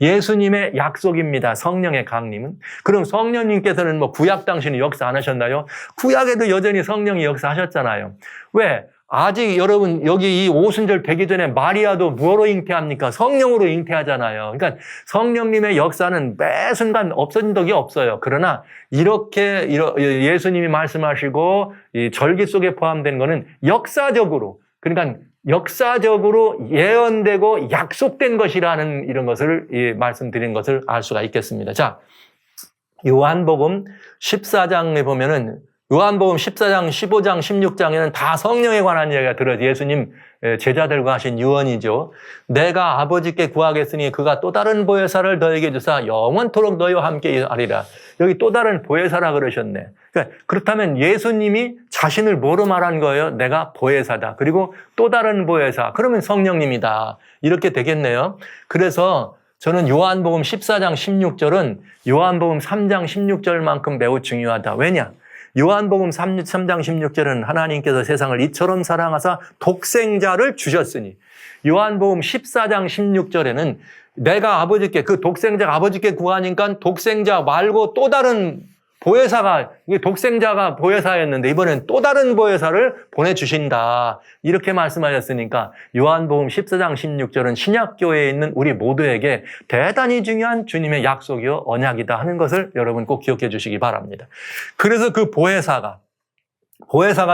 예수님의 약속입니다. 성령의 강림은. 그럼 성령님께서는 뭐 구약 당시는 역사 안 하셨나요? 구약에도 여전히 성령이 역사하셨잖아요. 왜? 아직 여러분 여기 이 오순절 되기 전에 마리아도 무엇으로 잉태합니까? 성령으로 잉태하잖아요. 그러니까 성령님의 역사는 매 순간 없어진 적이 없어요. 그러나 이렇게 예수님이 말씀하시고 이 절기 속에 포함된 거는 역사적으로, 그러니까 역사적으로 예언되고 약속된 것이라는 이런 것을 말씀드린 것을 알 수가 있겠습니다. 자, 요한복음 14장에 보면은 요한복음 14장, 15장, 16장에는 다 성령에 관한 이야기가 들어요. 예수님 제자들과 하신 유언이죠. 내가 아버지께 구하겠으니 그가 또 다른 보혜사를 너에게 주사 영원토록 너희와 함께 하리라. 여기 또 다른 보혜사라 그러셨네. 그러니까 그렇다면 예수님이 자신을 뭐로 말한 거예요? 내가 보혜사다. 그리고 또 다른 보혜사. 그러면 성령님이다. 이렇게 되겠네요. 그래서 저는 요한복음 14장 16절은 요한복음 3장 16절만큼 매우 중요하다. 왜냐? 요한복음 3장 16절은 하나님께서 세상을 이처럼 사랑하사 독생자를 주셨으니, 요한복음 14장 16절에는 내가 아버지께, 그 독생자가 아버지께 구하니까 독생자 말고 또 다른 보혜사가, 독생자가 보혜사였는데 이번엔 또 다른 보혜사를 보내주신다. 이렇게 말씀하셨으니까 요한복음 14장 16절은 신약교회에 있는 우리 모두에게 대단히 중요한 주님의 약속이요 언약이다 하는 것을 여러분 꼭 기억해 주시기 바랍니다. 그래서 그 보혜사가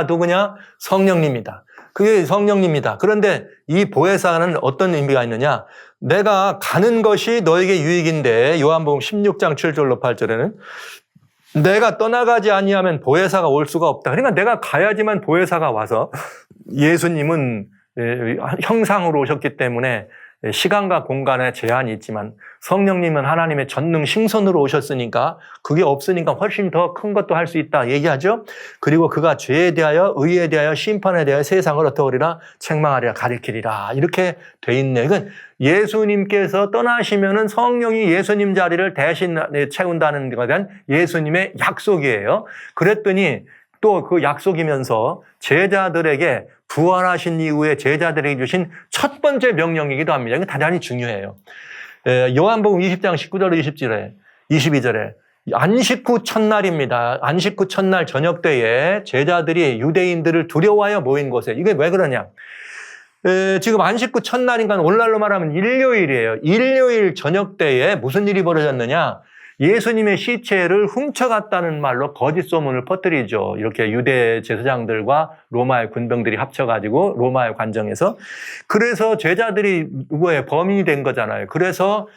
누구냐? 성령님이다. 그게 성령님이다. 그런데 이 보혜사는 어떤 의미가 있느냐? 내가 가는 것이 너에게 유익인데, 요한복음 16장 7절로 8절에는 내가 떠나가지 아니하면 보혜사가 올 수가 없다. 그러니까 내가 가야지만 보혜사가 와서, 예수님은 형상으로 오셨기 때문에 시간과 공간에 제한이 있지만 성령님은 하나님의 전능 신선으로 오셨으니까 그게 없으니까 훨씬 더 큰 것도 할 수 있다 얘기하죠. 그리고 그가 죄에 대하여, 의에 대하여, 심판에 대하여 세상을 어떻게 하리라? 책망하리라, 가리키리라. 이렇게 돼 있네요. 그러니까 예수님께서 떠나시면은 성령이 예수님 자리를 대신 채운다는 것에 대한 예수님의 약속이에요. 그랬더니 또 그 약속이면서 제자들에게, 부활하신 이후에 제자들에게 주신 첫 번째 명령이기도 합니다. 이건 대단히 중요해요. 요한복음 20장 19절 22절에 안식 후 첫날입니다. 안식 후 첫날 저녁 때에 제자들이 유대인들을 두려워하여 모인 곳에, 이게 왜 그러냐? 지금 안식 후 첫날인가 오늘날로 말하면 일요일이에요. 일요일 저녁 때에 무슨 일이 벌어졌느냐? 예수님의 시체를 훔쳐갔다는 말로 거짓 소문을 퍼뜨리죠. 이렇게 유대 제사장들과 로마의 군병들이 합쳐가지고 로마의 관정에서. 그래서 제자들이 누구의 범인이 된 거잖아요. 그래서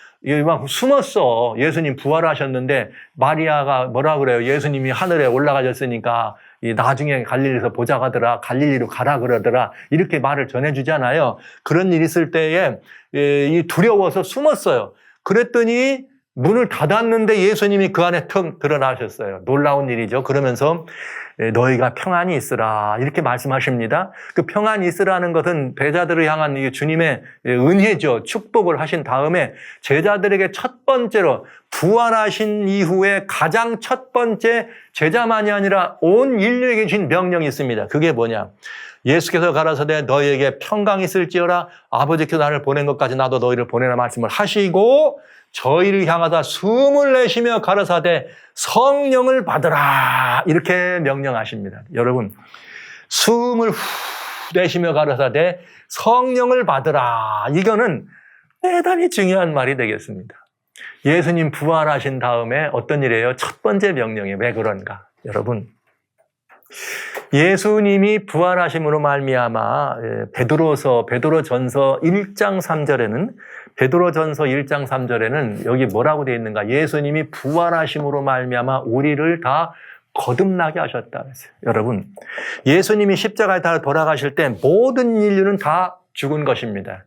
막 숨었어. 예수님 부활하셨는데 마리아가 뭐라 그래요? 예수님이 하늘에 올라가셨으니까 나중에 갈릴리에서 보자 가더라. 갈릴리로 가라 그러더라. 이렇게 말을 전해주잖아요. 그런 일이 있을 때에 두려워서 숨었어요. 그랬더니 문을 닫았는데 예수님이 그 안에 턱 드러나셨어요. 놀라운 일이죠. 그러면서 너희가 평안히 있으라 이렇게 말씀하십니다. 그 평안히 있으라는 것은 제자들을 향한 주님의 은혜죠. 축복을 하신 다음에 제자들에게 첫 번째로 부활하신 이후에 가장 첫 번째, 제자만이 아니라 온 인류에게 주신 명령이 있습니다. 그게 뭐냐? 예수께서 가라사대 너희에게 평강이 있을지어라, 아버지께서 나를 보낸 것까지 나도 너희를 보내라 말씀을 하시고 저희를 향하다 숨을 내쉬며 가라사대 성령을 받으라 이렇게 명령하십니다. 여러분, 숨을 후 내쉬며 가라사대 성령을 받으라, 이거는 대단히 중요한 말이 되겠습니다. 예수님 부활하신 다음에 어떤 일이에요? 첫 번째 명령이 왜 그런가? 여러분, 예수님이 부활하심으로 말미암아 베드로전서 1장 3절에는 베드로전서 1장 3절에는 여기 뭐라고 되어 있는가? 예수님이 부활하심으로 말미암아 우리를 다 거듭나게 하셨다 그랬어요. 여러분, 예수님이 십자가에 달아 돌아가실 때 모든 인류는 다 죽은 것입니다.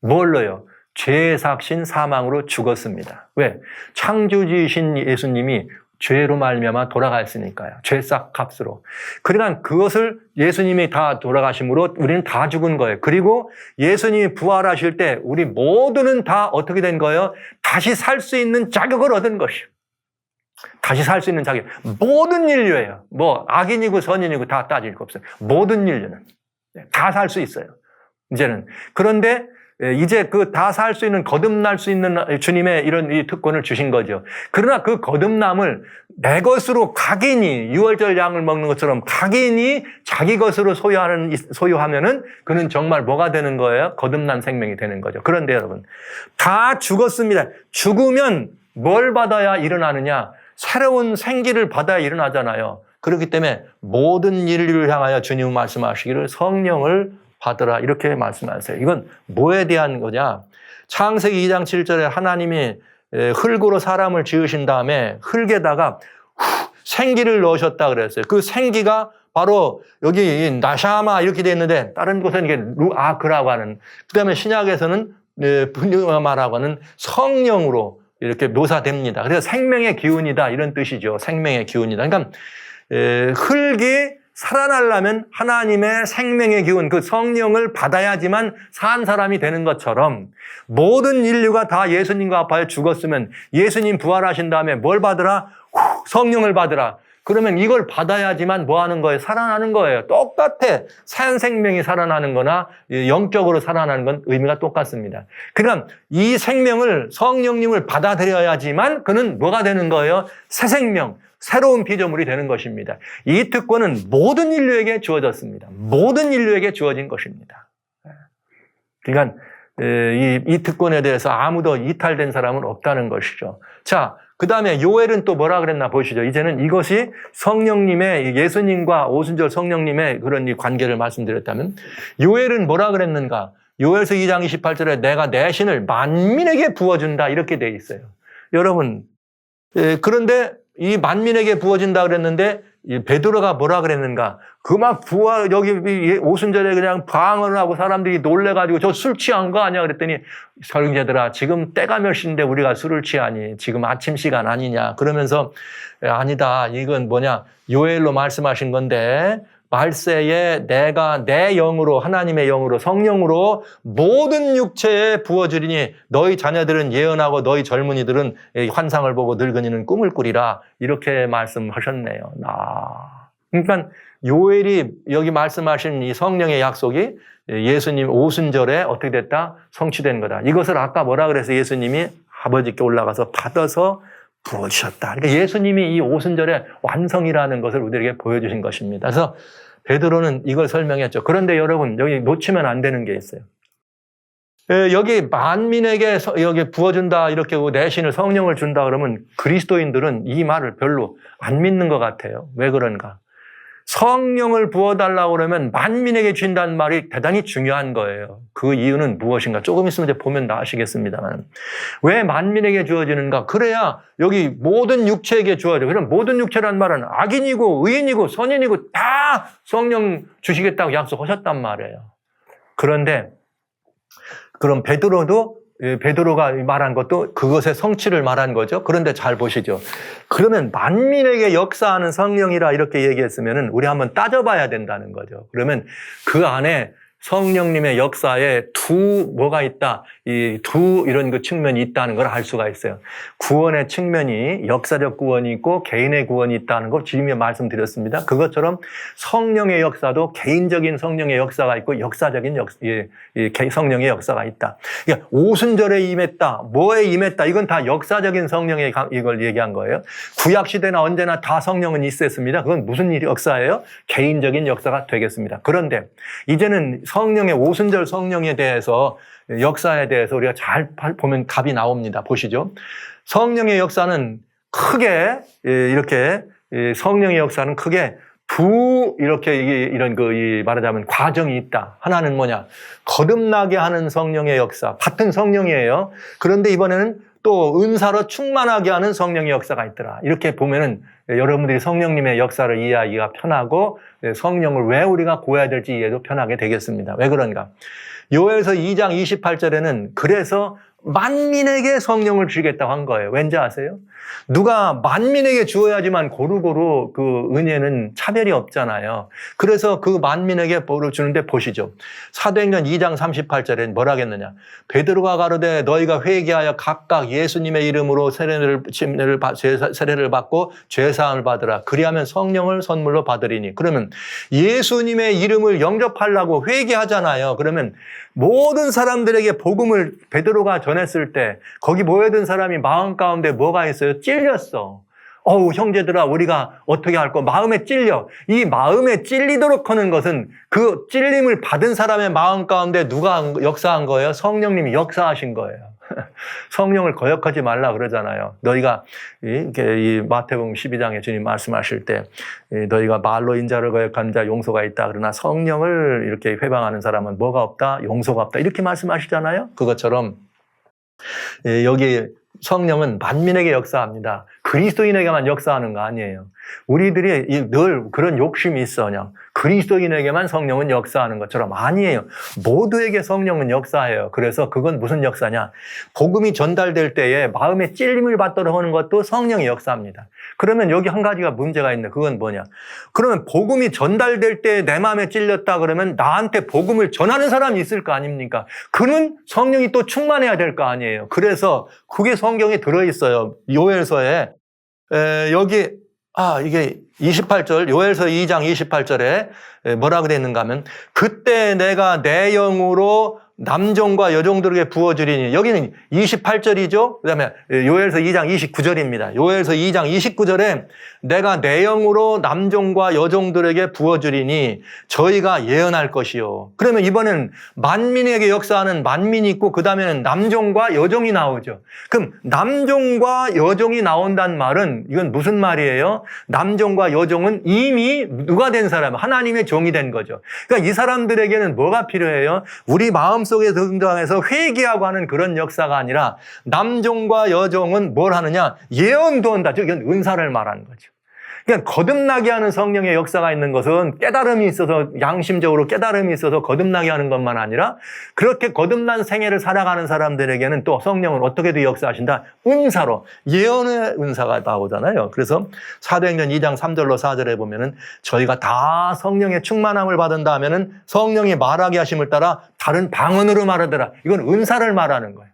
뭘로요? 죄의 삭신 사망으로 죽었습니다. 왜? 창조주이신 예수님이 죄로 말미암아 돌아갔으니까요. 죄싹 값으로. 그러니까 그것을 예수님이 다 돌아가심으로 우리는 다 죽은 거예요. 그리고 예수님이 부활하실 때 우리 모두는 다 어떻게 된 거예요? 다시 살 수 있는 자격을 얻은 것이요. 다시 살 수 있는 자격. 모든 인류예요. 뭐 악인이고 선인이고 다 따질 거 없어요. 모든 인류는 다 살 수 있어요. 이제는. 그런데 이제 그 다 살 수 있는 거듭날 수 있는 주님의 이런 이 특권을 주신 거죠. 그러나 그 거듭남을 내 것으로 각인이 유월절 양을 먹는 것처럼 각인이 자기 것으로 소유하면은 그는 정말 뭐가 되는 거예요? 거듭난 생명이 되는 거죠. 그런데 여러분 다 죽었습니다. 죽으면 뭘 받아야 일어나느냐? 새로운 생기를 받아야 일어나잖아요. 그렇기 때문에 모든 인류를 향하여 주님 말씀하시기를 성령을 받으라 이렇게 말씀하세요. 이건 뭐에 대한 거냐? 창세기 2장 7절에 하나님이 흙으로 사람을 지으신 다음에 흙에다가 생기를 넣으셨다 그랬어요. 그 생기가 바로 여기 나샤마 이렇게 되어 있는데 다른 곳에는 이게 루아크라고 하는, 그다음에 신약에서는 분유마라고 하는 성령으로 이렇게 묘사됩니다. 그래서 생명의 기운이다 이런 뜻이죠. 생명의 기운이다. 그러니까 흙이 살아나려면 하나님의 생명의 기운, 그 성령을 받아야지만 산 사람이 되는 것처럼 모든 인류가 다 예수님과 합하여 죽었으면 예수님 부활하신 다음에 뭘 받으라? 성령을 받으라. 그러면 이걸 받아야지만 뭐 하는 거예요? 살아나는 거예요. 똑같아. 산 생명이 살아나는 거나 영적으로 살아나는 건 의미가 똑같습니다. 그러니까 이 생명을 성령님을 받아들여야지만 그는 뭐가 되는 거예요? 새 생명. 새로운 피조물이 되는 것입니다. 이 특권은 모든 인류에게 주어졌습니다. 모든 인류에게 주어진 것입니다. 그러니까 이 특권에 대해서 아무도 이탈된 사람은 없다는 것이죠. 자, 그 다음에 요엘은 또 뭐라 그랬나 보시죠. 이제는 이것이 성령님의, 예수님과 오순절 성령님의 그런 이 관계를 말씀드렸다면 요엘은 뭐라 그랬는가? 요엘서 2장 28절에 내가 내 신을 만민에게 부어준다 이렇게 돼 있어요. 여러분, 그런데 이 만민에게 부어진다 그랬는데 베드로가 뭐라 그랬는가? 그 막 여기 오순절에 그냥 방언을 하고 사람들이 놀래가지고 저 술 취한 거 아니야? 그랬더니 형제들아 지금 때가 몇 시인데 우리가 술을 취하니? 지금 아침 시간 아니냐? 그러면서 아니다. 이건 뭐냐? 요엘로 말씀하신 건데 말세에 내가 내 영으로 하나님의 영으로 성령으로 모든 육체에 부어주리니 너희 자녀들은 예언하고 너희 젊은이들은 환상을 보고 늙은이는 꿈을 꾸리라 이렇게 말씀하셨네요. 그러니까 요엘이 여기 말씀하신 이 성령의 약속이 예수님 오순절에 어떻게 됐다? 성취된 거다. 이것을 아까 뭐라 그래서 예수님이 아버지께 올라가서 받아서 부어주셨다. 그러니까 예수님이 이 오순절의 완성이라는 것을 우리에게 보여주신 것입니다. 그래서 베드로는 이걸 설명했죠. 그런데 여러분 여기 놓치면 안 되는 게 있어요. 여기 만민에게 여기 부어준다 이렇게 내 신을 성령을 준다 그러면 그리스도인들은 이 말을 별로 안 믿는 것 같아요. 왜 그런가? 성령을 부어달라고 그러면 만민에게 준다는 말이 대단히 중요한 거예요. 그 이유는 무엇인가? 조금 있으면 이제 보면 다 아시겠습니다만. 왜 만민에게 주어지는가? 그래야 여기 모든 육체에게 주어져. 그럼 모든 육체란 말은 악인이고 의인이고 선인이고 다 성령 주시겠다고 약속하셨단 말이에요. 그런데 그럼 베드로가 말한 것도 그것의 성취를 말한 거죠. 그런데 잘 보시죠. 그러면 만민에게 역사하는 성령이라 이렇게 얘기했으면 우리 한번 따져봐야 된다는 거죠. 그러면 그 안에 성령님의 역사에 뭐가 있다. 이런 그 측면이 있다는 걸 알 수가 있어요. 구원의 측면이 역사적 구원이 있고 개인의 구원이 있다는 걸 지금에 말씀드렸습니다. 그것처럼 성령의 역사도 개인적인 성령의 역사가 있고 역사적인 성령의 역사가 있다. 그러니까 오순절에 임했다. 뭐에 임했다. 이건 다 역사적인 성령의 이걸 얘기한 거예요. 구약 시대나 언제나 다 성령은 있었습니다. 그건 무슨 역사예요? 개인적인 역사가 되겠습니다. 그런데 이제는 성령의 오순절 성령에 대해서 역사에 대해서 우리가 잘 보면 답이 나옵니다. 보시죠. 성령의 역사는 크게 이렇게 성령의 역사는 크게 이런 말하자면 과정이 있다. 하나는 뭐냐? 거듭나게 하는 성령의 역사. 같은 성령이에요. 그런데 이번에는 또 은사로 충만하게 하는 성령의 역사가 있더라. 이렇게 보면은 여러분들이 성령님의 역사를 이해하기가 편하고 성령을 왜 우리가 구해야 될지 이해도 편하게 되겠습니다. 왜 그런가? 요엘서 2장 28절에는 그래서 만민에게 성령을 주시겠다고 한 거예요. 왠지 아세요? 누가 만민에게 주어야지만 고루고루 그 은혜는 차별이 없잖아요. 그래서 그 만민에게 복을 주는데 보시죠. 사도행전 2장 38절에 뭐라 하겠느냐. 베드로가 가로되 너희가 회개하여 각각 예수님의 이름으로 세례를 받고 죄사함을 받으라. 그리하면 성령을 선물로 받으리니. 그러면 예수님의 이름을 영접하려고 회개하잖아요. 그러면 모든 사람들에게 복음을 베드로가 전했을 때 거기 모여든 사람이 마음 가운데 뭐가 있어요? 찔렸어. 어우, 형제들아, 우리가 어떻게 할 거? 마음에 찔려. 이 마음에 찔리도록 하는 것은 그 찔림을 받은 사람의 마음 가운데 누가 역사한 거예요? 성령님이 역사하신 거예요. 성령을 거역하지 말라 그러잖아요. 너희가 이 마태복음 12장에 주님 말씀하실 때 너희가 말로 인자를 거역한 자 용서가 있다. 그러나 성령을 이렇게 회방하는 사람은 뭐가 없다? 용서가 없다. 이렇게 말씀하시잖아요. 그것처럼 여기 성령은 만민에게 역사합니다. 그리스도인에게만 역사하는 거 아니에요. 우리들이 늘 그런 욕심이 있어. 그냥 그리스도인에게만 성령은 역사하는 것처럼 아니에요. 모두에게 성령은 역사해요. 그래서 그건 무슨 역사냐? 복음이 전달될 때에 마음에 찔림을 받도록 하는 것도 성령이 역사합니다. 그러면 여기 한 가지가 문제가 있는데 그건 뭐냐? 그러면 복음이 전달될 때 내 마음에 찔렸다 그러면 나한테 복음을 전하는 사람이 있을 거 아닙니까? 그는 성령이 또 충만해야 될 거 아니에요. 그래서 그게 성경에 들어있어요. 요엘서에 여기 이게 28절, 요엘서 2장 28절에 뭐라고 되어 있는가 하면 그때 내가 내 영으로 남종과 여종들에게 부어주리니 여기는 28절이죠. 그 다음에 요엘서 2장 29절입니다. 요엘서 2장 29절에 내가 내 영으로 남종과 여종들에게 부어주리니 저희가 예언할 것이요. 그러면 이번엔 만민에게 역사하는 만민이 있고 그 다음에는 남종과 여종이 나오죠. 그럼 남종과 여종이 나온다는 말은 이건 무슨 말이에요? 남종과 여종은 이미 누가 된 사람, 하나님의 종이 된 거죠. 그러니까 이 사람들에게는 뭐가 필요해요? 우리 마음속에 등장해서 회개하고 하는 그런 역사가 아니라 남종과 여종은 뭘 하느냐? 예언도 한다. 즉 이건 은사를 말하는 거죠. 그러니까 거듭나게 하는 성령의 역사가 있는 것은 깨달음이 있어서 양심적으로 깨달음이 있어서 거듭나게 하는 것만 아니라 그렇게 거듭난 생애를 살아가는 사람들에게는 또 성령은 어떻게도 역사하신다? 은사로 예언의 은사가 나오잖아요. 그래서 사도행전 2장 3절로 4절에 보면은 저희가 다 성령의 충만함을 받은다 하면은 성령이 말하게 하심을 따라 다른 방언으로 말하더라. 이건 은사를 말하는 거예요.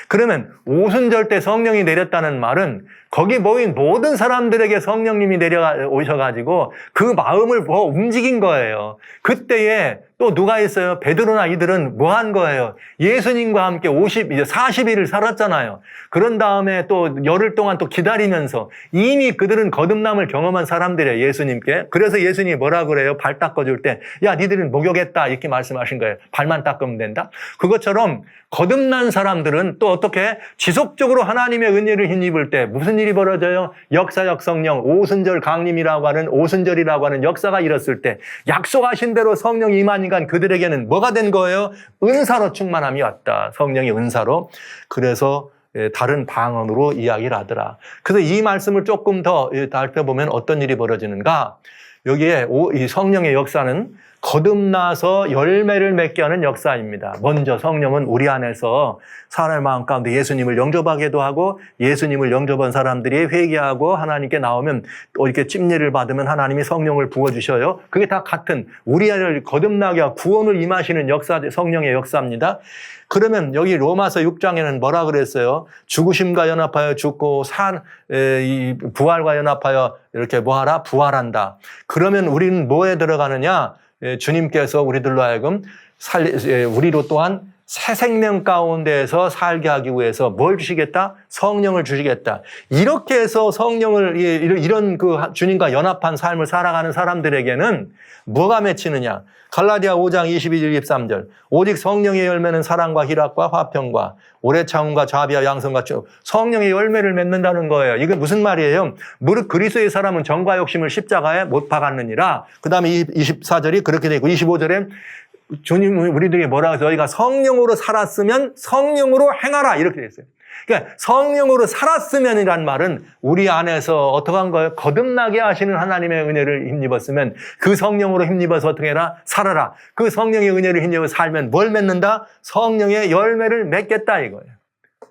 그러면 오순절 때 성령이 내렸다는 말은 거기 모인 모든 사람들에게 성령님이 내려오셔가지고 그 마음을 움직인 거예요. 그때에 또 누가 있어요? 베드로나 이들은 뭐 한 거예요? 예수님과 함께 40일을 살았잖아요. 그런 다음에 또 열흘 동안 또 기다리면서 이미 그들은 거듭남을 경험한 사람들이에요, 예수님께. 그래서 예수님이 뭐라 그래요? 발 닦아줄 때, 야, 니들은 목욕했다. 이렇게 말씀하신 거예요. 발만 닦으면 된다. 그것처럼 거듭난 사람들은 또 어떻게 지속적으로 하나님의 은혜를 힘입을 때 무슨 일이 벌어져요? 역사적 성령, 오순절이라고 하는 역사가 일었을 때 약속하신 대로 성령이 임하니까 그들에게는 뭐가 된 거예요? 은사로 충만함이 왔다. 성령의 은사로. 그래서 다른 방언으로 이야기를 하더라. 그래서 이 말씀을 조금 더 살펴보면 어떤 일이 벌어지는가? 여기에 이 성령의 역사는 거듭나서 열매를 맺게 하는 역사입니다. 먼저 성령은 우리 안에서 사람의 마음 가운데 예수님을 영접하게도 하고 예수님을 영접한 사람들이 회개하고 하나님께 나오면 또 이렇게 찜례를 받으면 하나님이 성령을 부어주셔요. 그게 다 같은 우리 안을 거듭나게 하고 구원을 임하시는 역사, 성령의 역사입니다. 그러면 여기 로마서 6장에는 뭐라 그랬어요? 죽으심과 연합하여 죽고 이 부활과 연합하여 이렇게 뭐하라? 부활한다. 그러면 우리는 뭐에 들어가느냐? 주님께서 우리들로 하여금 우리로 또한 새 생명 가운데에서 살게 하기 위해서 뭘 주시겠다? 성령을 주시겠다. 이렇게 해서 성령을 이런 그 주님과 연합한 삶을 살아가는 사람들에게는 뭐가 맺히느냐? 갈라디아 5장 22절 23절 오직 성령의 열매는 사랑과 희락과 화평과 오래 참음과 자비와 양성과 성령의 열매를 맺는다는 거예요. 이게 무슨 말이에요? 무릇 그리스도의 사람은 정과 욕심을 십자가에 못 박았느니라. 그 다음에 24절이 그렇게 되고 25절에 주님 우리들에게 뭐라고 해서 저희가 성령으로 살았으면 성령으로 행하라 이렇게 되어 있어요. 그러니까 성령으로 살았으면이란 말은 우리 안에서 어떻게 한 거예요? 거듭나게 하시는 하나님의 은혜를 힘입었으면 그 성령으로 힘입어서 어떻게 해라? 살아라. 그 성령의 은혜를 힘입어서 살면 뭘 맺는다? 성령의 열매를 맺겠다 이거예요.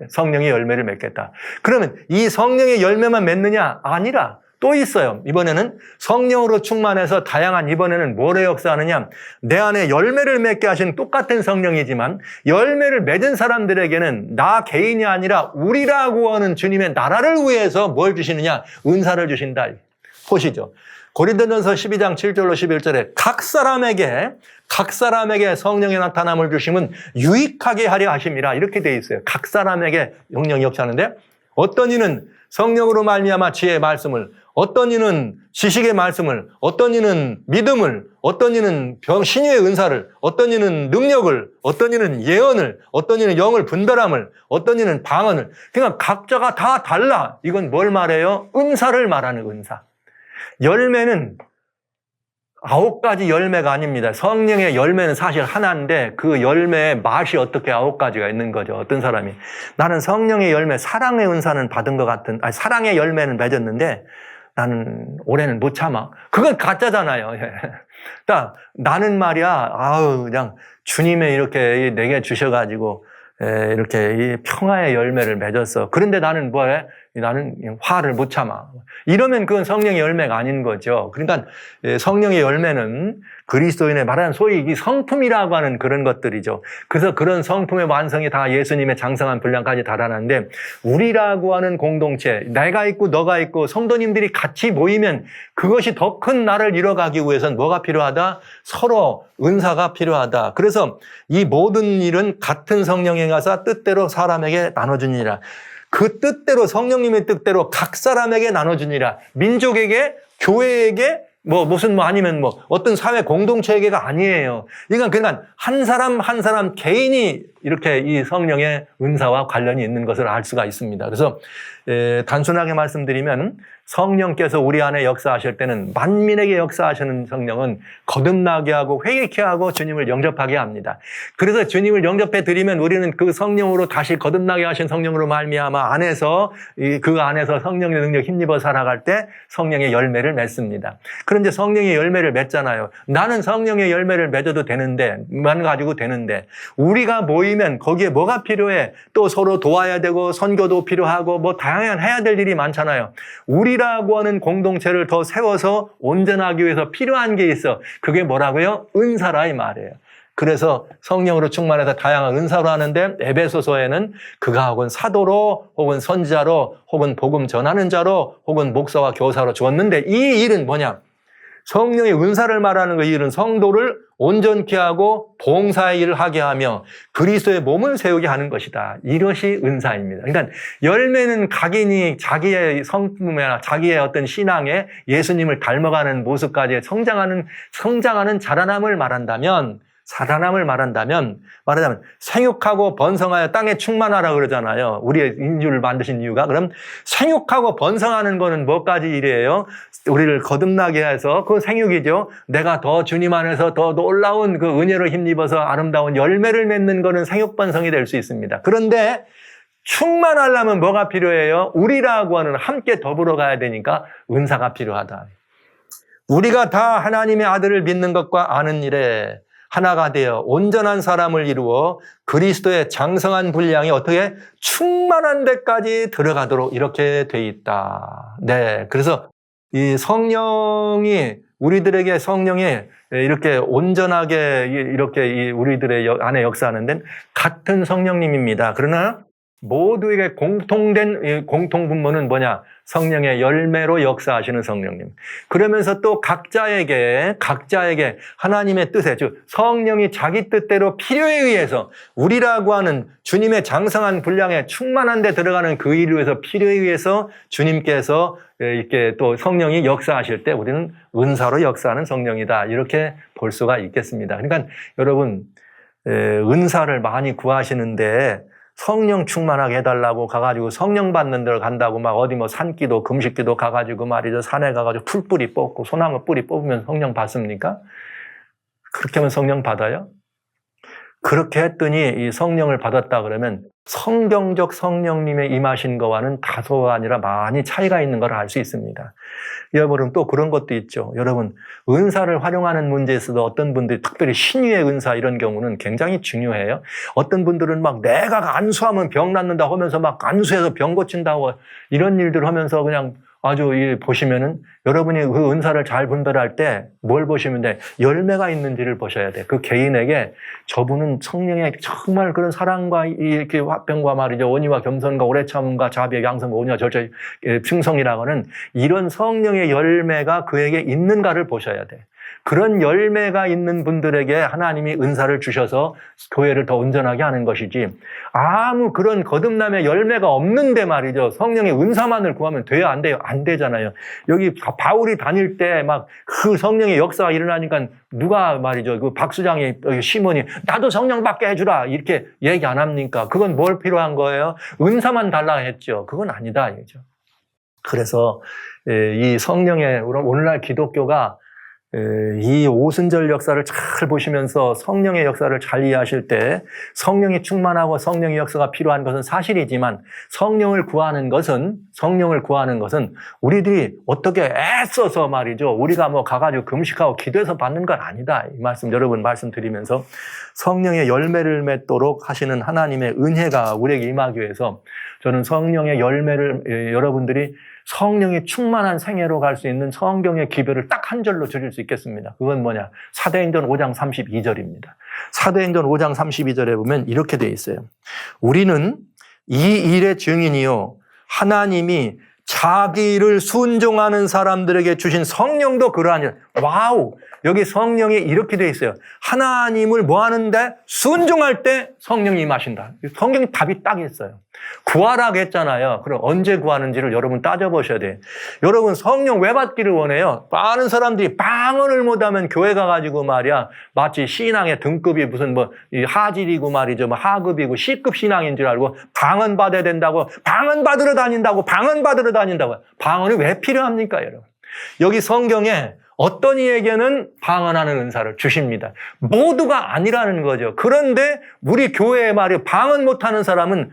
성령의 열매를 맺겠다. 그러면 이 성령의 열매만 맺느냐? 아니라 또 있어요. 이번에는 성령으로 충만해서 다양한 이번에는 뭐로 역사하느냐? 내 안에 열매를 맺게 하신 똑같은 성령이지만 열매를 맺은 사람들에게는 나 개인이 아니라 우리라고 하는 주님의 나라를 위해서 뭘 주시느냐? 은사를 주신다. 보시죠. 고린도전서 12장 7절로 11절에 각 사람에게 성령의 나타남을 주심은 유익하게 하려 하심이라 이렇게 돼 있어요. 각 사람에게 영령이 역사하는데 어떤 이는 성령으로 말미암아 지혜의 말씀을, 어떤 이는 지식의 말씀을, 어떤 이는 믿음을, 어떤 이는 신유의 은사를, 어떤 이는 능력을, 어떤 이는 예언을, 어떤 이는 영을 분별함을, 어떤 이는 방언을. 그러니까 각자가 다 달라. 이건 뭘 말해요? 은사를 말하는 은사. 열매는 9가지 열매가 아닙니다. 성령의 열매는 사실 하나인데 그 열매의 맛이 어떻게 9가지가 있는 거죠. 어떤 사람이 나는 성령의 열매, 사랑의 은사는 받은 것 같은, 사랑의 열매는 맺었는데 나는 올해는 못 참아. 그건 가짜잖아요. 나는 말이야, 그냥 주님의 이렇게 내게 주셔가지고 이렇게 이 평화의 열매를 맺었어. 그런데 나는 뭐해? 나는 화를 못 참아. 이러면 그건 성령의 열매가 아닌 거죠. 그러니까 성령의 열매는 그리스도인의 말하는 소위 이 성품이라고 하는 그런 것들이죠. 그래서 그런 성품의 완성이 다 예수님의 장성한 분량까지 달아나는데 우리라고 하는 공동체, 내가 있고 너가 있고 성도님들이 같이 모이면 그것이 더 큰 나를 이뤄가기 위해서는 뭐가 필요하다? 서로 은사가 필요하다. 그래서 이 모든 일은 같은 성령에 가서 뜻대로 사람에게 나눠주니라. 그 뜻대로 성령님의 뜻대로 각 사람에게 나눠주니라. 민족에게, 교회에게, 아니면 어떤 사회 공동체에게가 아니에요. 그러니까 한 사람 한 사람 개인이 이렇게 이 성령의 은사와 관련이 있는 것을 알 수가 있습니다. 그래서 단순하게 말씀드리면 성령께서 우리 안에 역사하실 때는 만민에게 역사하시는 성령은 거듭나게 하고 회개케 하고 주님을 영접하게 합니다. 그래서 주님을 영접해 드리면 우리는 그 성령으로 다시 거듭나게 하신 성령으로 말미암아 그 안에서 성령의 능력 힘입어 살아갈 때 성령의 열매를 맺습니다. 그런데 성령의 열매를 맺잖아요. 나는 성령의 열매를 맺어도 만 가지고 되는데 우리가 모이면 거기에 뭐가 필요해? 또 서로 도와야 되고 선교도 필요하고 다양한 해야 될 일이 많잖아요. 우리라고 하는 공동체를 더 세워서 온전하기 위해서 필요한 게 있어. 그게 뭐라고요? 은사라 이 말이에요. 그래서 성령으로 충만해서 다양한 은사로 하는데 에베소서에는 그가 혹은 사도로 혹은 선지자로 혹은 복음 전하는 자로 혹은 목사와 교사로 주었는데 이 일은 뭐냐? 성령의 은사를 말하는 그 일은 성도를 온전케 하고 봉사의 일을 하게 하며 그리스도의 몸을 세우게 하는 것이다. 이것이 은사입니다. 그러니까 열매는 각인이 자기의 성품이나 자기의 어떤 신앙에 예수님을 닮아가는 모습까지 성장하는 자라남을 말한다면 생육하고 번성하여 땅에 충만하라 그러잖아요. 우리의 인류를 만드신 이유가. 그럼 생육하고 번성하는 거는 뭐까지 일이에요? 우리를 거듭나게 해서 그 생육이죠. 내가 더 주님 안에서 더 놀라운 그 은혜로 힘입어서 아름다운 열매를 맺는 거는 생육번성이 될 수 있습니다. 그런데 충만하려면 뭐가 필요해요? 우리라고 하는 함께 더불어 가야 되니까 은사가 필요하다. 우리가 다 하나님의 아들을 믿는 것과 아는 일에 하나가 되어 온전한 사람을 이루어 그리스도의 장성한 분량이 어떻게 충만한 데까지 들어가도록 이렇게 돼 있다. 네. 그래서 이 성령이 우리들에게 성령이 이렇게 온전하게 이렇게 우리들의 안에 역사하는 데는 같은 성령님입니다. 그러나 모두에게 공통된 공통분모는 뭐냐? 성령의 열매로 역사하시는 성령님. 그러면서 또 각자에게 하나님의 뜻에, 즉 성령이 자기 뜻대로 필요에 의해서 우리라고 하는 주님의 장성한 분량에 충만한 데 들어가는 그 일을 위해서 필요에 의해서 주님께서 이렇게 또 성령이 역사하실 때 우리는 은사로 역사하는 성령이다. 이렇게 볼 수가 있겠습니다. 그러니까 여러분 은사를 많이 구하시는데 성령 충만하게 해달라고 가가지고 성령 받는 데를 간다고 막 어디 산기도 금식기도 가가지고 말이죠. 산에 가가지고 풀뿌리 뽑고 소나무 뿌리 뽑으면 성령 받습니까? 그렇게 하면 성령 받아요? 그렇게 했더니 이 성령을 받았다 그러면 성경적 성령님의 임하신 거와는 다소가 아니라 많이 차이가 있는 걸 알 수 있습니다. 여러분 또 그런 것도 있죠. 여러분 은사를 활용하는 문제에서도 어떤 분들이 특별히 신유의 은사 이런 경우는 굉장히 중요해요. 어떤 분들은 막 내가 안수하면 병 낫는다고 하면서 막 안수해서 병 고친다고 이런 일들 하면서 그냥 아주 보시면은 여러분이 그 은사를 잘 분별할 때 뭘 보시면 돼? 열매가 있는지를 보셔야 돼. 그 개인에게 저분은 성령의 정말 그런 사랑과 이렇게 화평과 말이죠. 온유와 겸손과 오래 참음과 자비와 양성과 온유와 절제 충성이라고는 이런 성령의 열매가 그에게 있는가를 보셔야 돼. 그런 열매가 있는 분들에게 하나님이 은사를 주셔서 교회를 더 온전하게 하는 것이지 아무 그런 거듭남의 열매가 없는데 말이죠. 성령의 은사만을 구하면 돼요? 안 돼요? 안 되잖아요. 여기 바울이 다닐 때 막 그 성령의 역사가 일어나니까 누가 말이죠. 그 박수장이 시몬이 나도 성령 받게 해주라 이렇게 얘기 안 합니까? 그건 뭘 필요한 거예요? 은사만 달라 했죠. 그건 아니다 이거죠. 그래서 이 성령의 오늘날 기독교가 이 오순절 역사를 잘 보시면서 성령의 역사를 잘 이해하실 때 성령이 충만하고 성령의 역사가 필요한 것은 사실이지만 성령을 구하는 것은 우리들이 어떻게 애써서 말이죠. 우리가 뭐 가가지고 금식하고 기도해서 받는 건 아니다. 이 말씀 여러분 말씀드리면서 성령의 열매를 맺도록 하시는 하나님의 은혜가 우리에게 임하기 위해서 저는 성령의 열매를 여러분들이 성령이 충만한 생애로 갈 수 있는 성경의 기별을 딱 한 절로 드릴 수 있겠습니다. 그건 뭐냐? 사도행전 5장 32절입니다. 사도행전 5장 32절에 보면 이렇게 돼 있어요. 우리는 이 일의 증인이요. 하나님이 자기를 순종하는 사람들에게 주신 성령도 그러하니. 와우! 여기 성령이 이렇게 돼 있어요. 하나님을 뭐 하는데? 순종할 때 성령이 임하신다. 성경이 답이 딱 있어요. 구하라고 했잖아요. 그럼 언제 구하는지를 여러분 따져보셔야 돼요. 여러분 성령 왜 받기를 원해요? 많은 사람들이 방언을 못하면 교회 가가지고 말이야 마치 신앙의 등급이 무슨 뭐 하질이고 말이죠. 뭐 하급이고 C급 신앙인 줄 알고 방언 받아야 된다고 방언 받으러 다닌다고 방언이 왜 필요합니까 여러분? 여기 성경에 어떤 이에게는 방언하는 은사를 주십니다. 모두가 아니라는 거죠. 그런데 우리 교회에 말이에요. 방언 못하는 사람은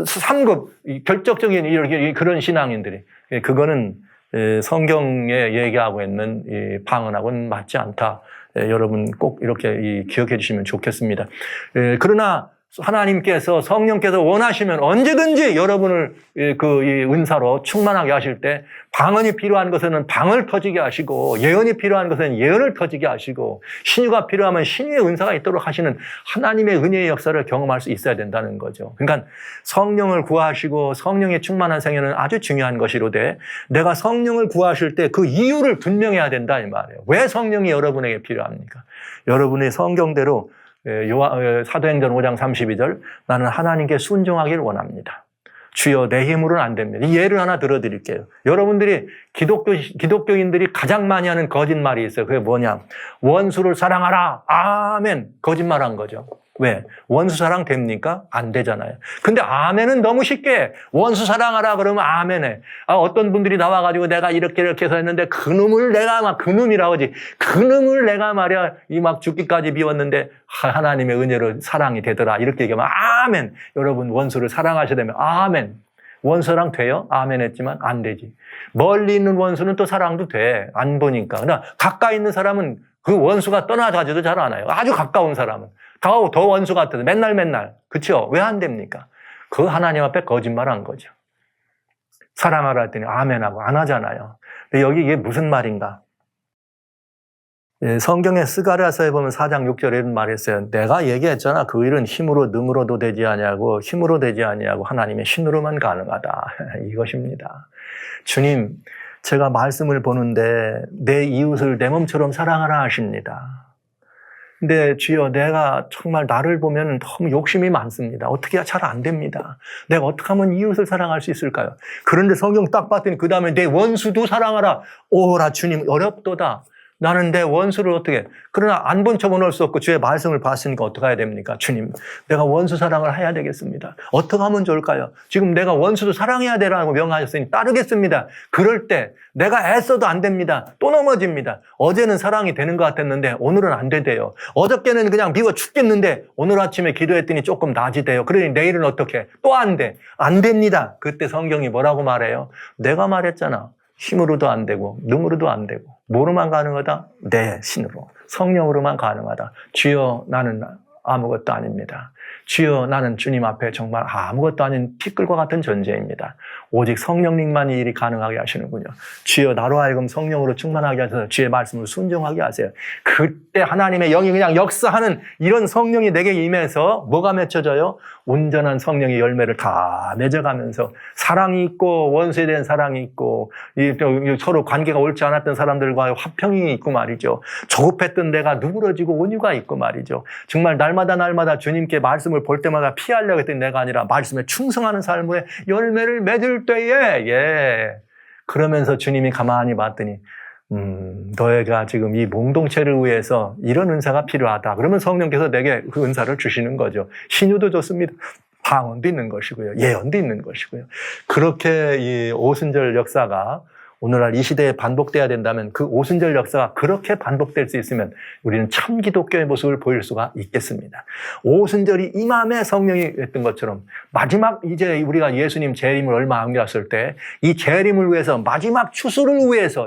3급 결정적인 그런 신앙인들이 그거는 성경에 얘기하고 있는 이 방언하고는 맞지 않다. 여러분 꼭 이렇게 기억해 주시면 좋겠습니다. 그러나 하나님께서 성령께서 원하시면 언제든지 여러분을 이 은사로 충만하게 하실 때 방언이 필요한 것은 방언을 터지게 하시고 예언이 필요한 것은 예언을 터지게 하시고 신유가 필요하면 신유의 은사가 있도록 하시는 하나님의 은혜의 역사를 경험할 수 있어야 된다는 거죠. 그러니까 성령을 구하시고 성령의 충만한 생애는 아주 중요한 것이로되 내가 성령을 구하실 때 그 이유를 분명해야 된다 이 말이에요. 왜 성령이 여러분에게 필요합니까? 여러분의 성경대로 사도행전 5장 32절 나는 하나님께 순종하기를 원합니다. 주여 내 힘으로는 안 됩니다. 이 예를 하나 들어드릴게요. 여러분들이 기독교인들이 가장 많이 하는 거짓말이 있어요. 그게 뭐냐? 원수를 사랑하라. 아멘. 거짓말한 거죠. 왜? 원수 사랑 됩니까? 안 되잖아요. 근데 아멘은 너무 쉽게 원수 사랑하라 그러면 아멘해. 어떤 분들이 나와가지고 내가 이렇게 해서 했는데 그놈을 내가 말이야 이 막 죽기까지 비웠는데 하나님의 은혜로 사랑이 되더라. 이렇게 얘기하면 아멘. 여러분 원수를 사랑하셔야 되면 아멘. 원수랑 돼요? 아멘 했지만 안 되지. 멀리 있는 원수는 또 사랑도 돼. 안 보니까. 그러나 가까이 있는 사람은 그 원수가 떠나가지도 잘 안 와요. 아주 가까운 사람은. 더 원수 같아도 맨날. 그렇죠? 왜 안 됩니까? 그 하나님 앞에 거짓말한 거죠. 사랑하라 했더니 아멘하고 안 하잖아요. 근데 여기 이게 무슨 말인가? 성경의 스가랴서에 보면 4장 6절에 이런 말이 있어요. 내가 얘기했잖아. 그 일은 힘으로 능으로도 되지 아니하고 힘으로 되지 아니하고 하나님의 신으로만 가능하다. 이것입니다. 주님, 제가 말씀을 보는데 내 이웃을 내 몸처럼 사랑하라 하십니다. 근데 주여 내가 정말 나를 보면 너무 욕심이 많습니다. 어떻게 잘 안 됩니다. 내가 어떻게 하면 이웃을 사랑할 수 있을까요? 그런데 성경 딱 봤더니 그 다음에 내 원수도 사랑하라. 오라 주님 어렵도다. 나는 내 원수를 어떻게, 그러나 안 본 척은 할 수 없고 주의 말씀을 봤으니까 어떻게 해야 됩니까? 주님, 내가 원수 사랑을 해야 되겠습니다. 어떻게 하면 좋을까요? 지금 내가 원수도 사랑해야 되라고 명하셨으니 따르겠습니다. 그럴 때 내가 애써도 안 됩니다. 또 넘어집니다. 어제는 사랑이 되는 것 같았는데 오늘은 안 되대요. 어저께는 그냥 미워 죽겠는데 오늘 아침에 기도했더니 조금 나아지대요. 그러니 내일은 어떻게? 또 안 돼. 안 됩니다. 그때 성경이 뭐라고 말해요? 내가 말했잖아. 힘으로도 안 되고 능으로도 안 되고 뭐로만 가능하다? 내 신으로 성령으로만 가능하다. 주여 나는 아무것도 아닙니다. 주여 나는 주님 앞에 정말 아무것도 아닌 티끌과 같은 존재입니다. 오직 성령님만이 일이 가능하게 하시는군요. 주여 나로 하여금 성령으로 충만하게 하셔서 주의 말씀을 순종하게 하세요. 그때 하나님의 영이 그냥 역사하는 이런 성령이 내게 임해서 뭐가 맺혀져요? 온전한 성령의 열매를 다 맺어가면서 사랑이 있고 원수에 대한 사랑이 있고 서로 관계가 옳지 않았던 사람들과의 화평이 있고 말이죠. 조급했던 내가 누그러지고 온유가 있고 말이죠. 정말 날마다 주님께 말씀을 볼 때마다 피하려고 했던 내가 아니라 말씀에 충성하는 삶의 열매를 맺을 때에 그러면서 주님이 가만히 봤더니 너희가 지금 이 공동체를 위해서 이런 은사가 필요하다. 그러면 성령께서 내게 그 은사를 주시는 거죠. 신유도 좋습니다. 방언도 있는 것이고요. 예언도 있는 것이고요. 그렇게 이 오순절 역사가 오늘날 이 시대에 반복돼야 된다면 그 오순절 역사가 그렇게 반복될 수 있으면 우리는 참 기독교의 모습을 보일 수가 있겠습니다. 오순절이 이맘에 성령이 했던 것처럼 마지막 이제 우리가 예수님 재림을 얼마 안 남았을 때 이 재림을 위해서 마지막 추수를 위해서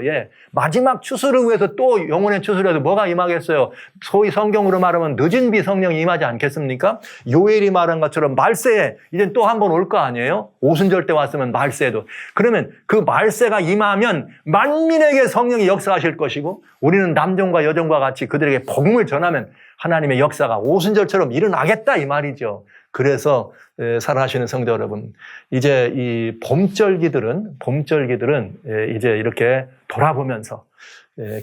마지막 추수를 위해서 또 영혼의 추수라도 뭐가 임하겠어요? 소위 성경으로 말하면 늦은 비 성령이 임하지 않겠습니까? 요엘이 말한 것처럼 말세에 이제 또 한 번 올 거 아니에요? 오순절 때 왔으면 말세도. 그러면 그 말세가 임하면 만민에게 성령이 역사하실 것이고 우리는 남종과 여종과 같이 그들에게 복음을 전하면 하나님의 역사가 오순절처럼 일어나겠다 이 말이죠. 그래서 사랑하시는 성도 여러분, 이제 이 봄절기들은 이제 이렇게 돌아보면서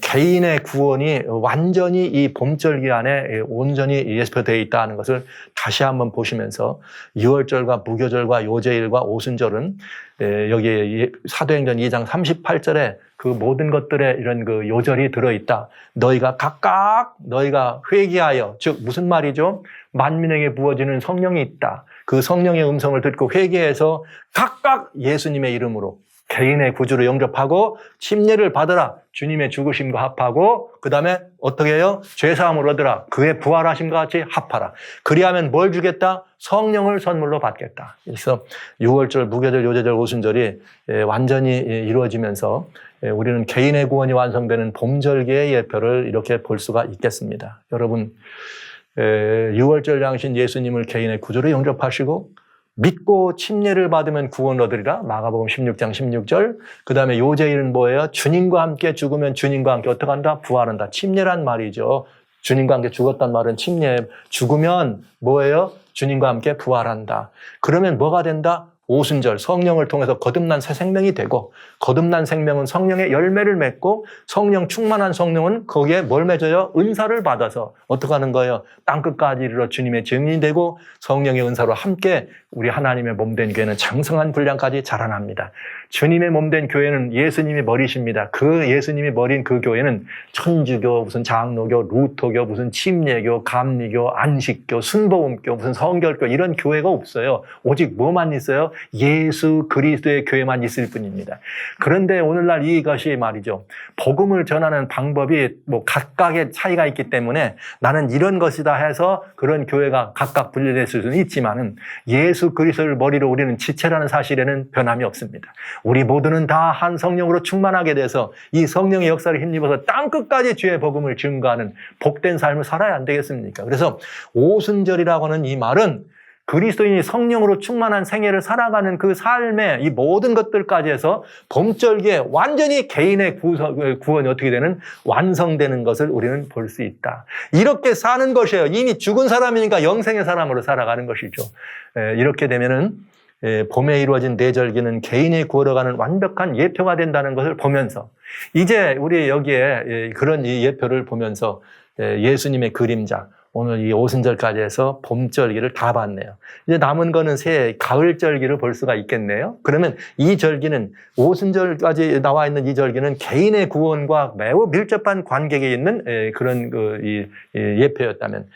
개인의 구원이 완전히 이 봄절기 안에 온전히 예표되어 있다는 것을 다시 한번 보시면서 6월절과 무교절과 요제일과 오순절은 여기 사도행전 2장 38절에 그 모든 것들에 이런 그 요절이 들어있다. 너희가 각각 너희가 회개하여, 즉 무슨 말이죠? 만민에게 부어지는 성령이 있다. 그 성령의 음성을 듣고 회개해서 각각 예수님의 이름으로 개인의 구주로 영접하고 침례를 받으라. 주님의 죽으심과 합하고 그 다음에 어떻게 해요? 죄사함을 얻으라. 그의 부활하심과 같이 합하라. 그리하면 뭘 주겠다? 성령을 선물로 받겠다. 그래서 6월절, 무교절, 요제절, 오순절이 완전히 이루어지면서 우리는 개인의 구원이 완성되는 봄절기의 예표를 이렇게 볼 수가 있겠습니다. 여러분 6월절 양신 예수님을 개인의 구주로 영접하시고 믿고 침례를 받으면 구원을 얻으리라. 마가복음 16장 16절. 그 다음에 요제일은 뭐예요? 주님과 함께 죽으면 주님과 함께 어떻게 한다? 부활한다. 침례란 말이죠. 주님과 함께 죽었단 말은 침례. 죽으면 뭐예요? 주님과 함께 부활한다. 그러면 뭐가 된다? 오순절 성령을 통해서 거듭난 새 생명이 되고 거듭난 생명은 성령의 열매를 맺고 성령 충만한 성령은 거기에 뭘 맺어요? 은사를 받아서 어떻게 하는 거예요? 땅끝까지 이르러 주님의 증인이 되고 성령의 은사로 함께 우리 하나님의 몸된 교회는 장성한 분량까지 자라납니다. 주님의 몸된 교회는 예수님이 머리십니다. 그 예수님이 머린 그 교회는 천주교, 무슨 장로교, 루터교, 무슨 침례교, 감리교, 안식교, 순복음교, 무슨 성결교 이런 교회가 없어요. 오직 뭐만 있어요? 예수 그리스도의 교회만 있을 뿐입니다. 그런데 오늘날 이것이 말이죠. 복음을 전하는 방법이 뭐 각각의 차이가 있기 때문에 나는 이런 것이다 해서 그런 교회가 각각 분리될 수는 있지만은 예수 그리스도를 머리로 우리는 지체라는 사실에는 변함이 없습니다. 우리 모두는 다 한 성령으로 충만하게 돼서 이 성령의 역사를 힘입어서 땅끝까지 주의 복음을 증거하는 복된 삶을 살아야 안 되겠습니까? 그래서 오순절이라고 하는 이 말은 그리스도인이 성령으로 충만한 생애를 살아가는 그 삶의 이 모든 것들까지 해서 봄절기에 완전히 개인의 구원이 어떻게 되는 완성되는 것을 우리는 볼 수 있다. 이렇게 사는 것이에요. 이미 죽은 사람이니까 영생의 사람으로 살아가는 것이죠. 이렇게 되면은 봄에 이루어진 내절기는 개인이 구원어가는 완벽한 예표가 된다는 것을 보면서 이제 우리 여기에 그런 이 예표를 보면서 예수님의 그림자 오늘 이 오순절까지 해서 봄절기를 다 봤네요. 이제 남은 거는 새해 가을절기를 볼 수가 있겠네요. 그러면 이 절기는 오순절까지 나와 있는 이 절기는 개인의 구원과 매우 밀접한 관계가 있는 그런 예표였다면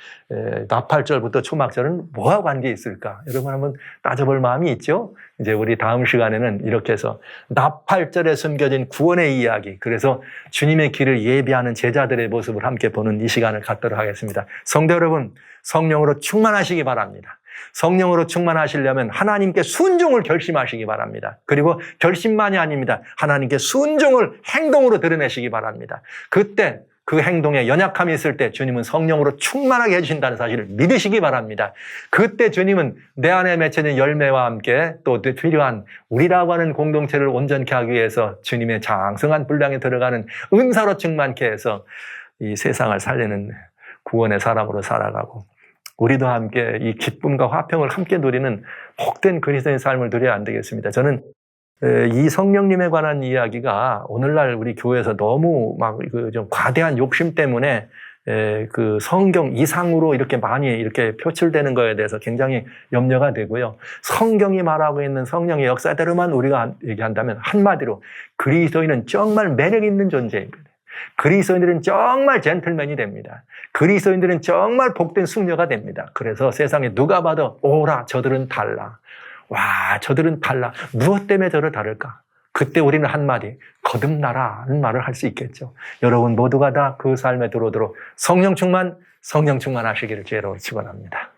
나팔절부터 초막절은 뭐와 관계 있을까? 여러분 한번 따져볼 마음이 있죠? 이제 우리 다음 시간에는 이렇게 해서 나팔절에 숨겨진 구원의 이야기, 그래서 주님의 길을 예비하는 제자들의 모습을 함께 보는 이 시간을 갖도록 하겠습니다. 성도 여러분, 성령으로 충만하시기 바랍니다. 성령으로 충만하시려면 하나님께 순종을 결심하시기 바랍니다. 그리고 결심만이 아닙니다. 하나님께 순종을 행동으로 드러내시기 바랍니다. 그때 그 행동에 연약함이 있을 때 주님은 성령으로 충만하게 해주신다는 사실을 믿으시기 바랍니다. 그때 주님은 내 안에 맺혀진 열매와 함께 또 필요한 우리라고 하는 공동체를 온전케 하기 위해서 주님의 장성한 분량에 들어가는 은사로 충만케 해서 이 세상을 살리는 구원의 사람으로 살아가고, 우리도 함께 이 기쁨과 화평을 함께 누리는 복된 그리스도의 삶을 누려야 안 되겠습니다. 저는 이 성령님에 관한 이야기가 오늘날 우리 교회에서 너무 좀 과대한 욕심 때문에 그 성경 이상으로 이렇게 많이 이렇게 표출되는 거에 대해서 굉장히 염려가 되고요. 성경이 말하고 있는 성령의 역사대로만 우리가 얘기한다면 한마디로 그리스도인은 정말 매력 있는 존재입니다. 그리스도인들은 정말 젠틀맨이 됩니다. 그리스도인들은 정말 복된 숙녀가 됩니다. 그래서 세상에 누가 봐도 오라, 저들은 달라. 와, 저들은 달라. 무엇 때문에 저를 다를까? 그때 우리는 한마디 거듭나라는 말을 할 수 있겠죠. 여러분 모두가 다 그 삶에 들어오도록 성령 충만하시기를 주의로 축원합니다.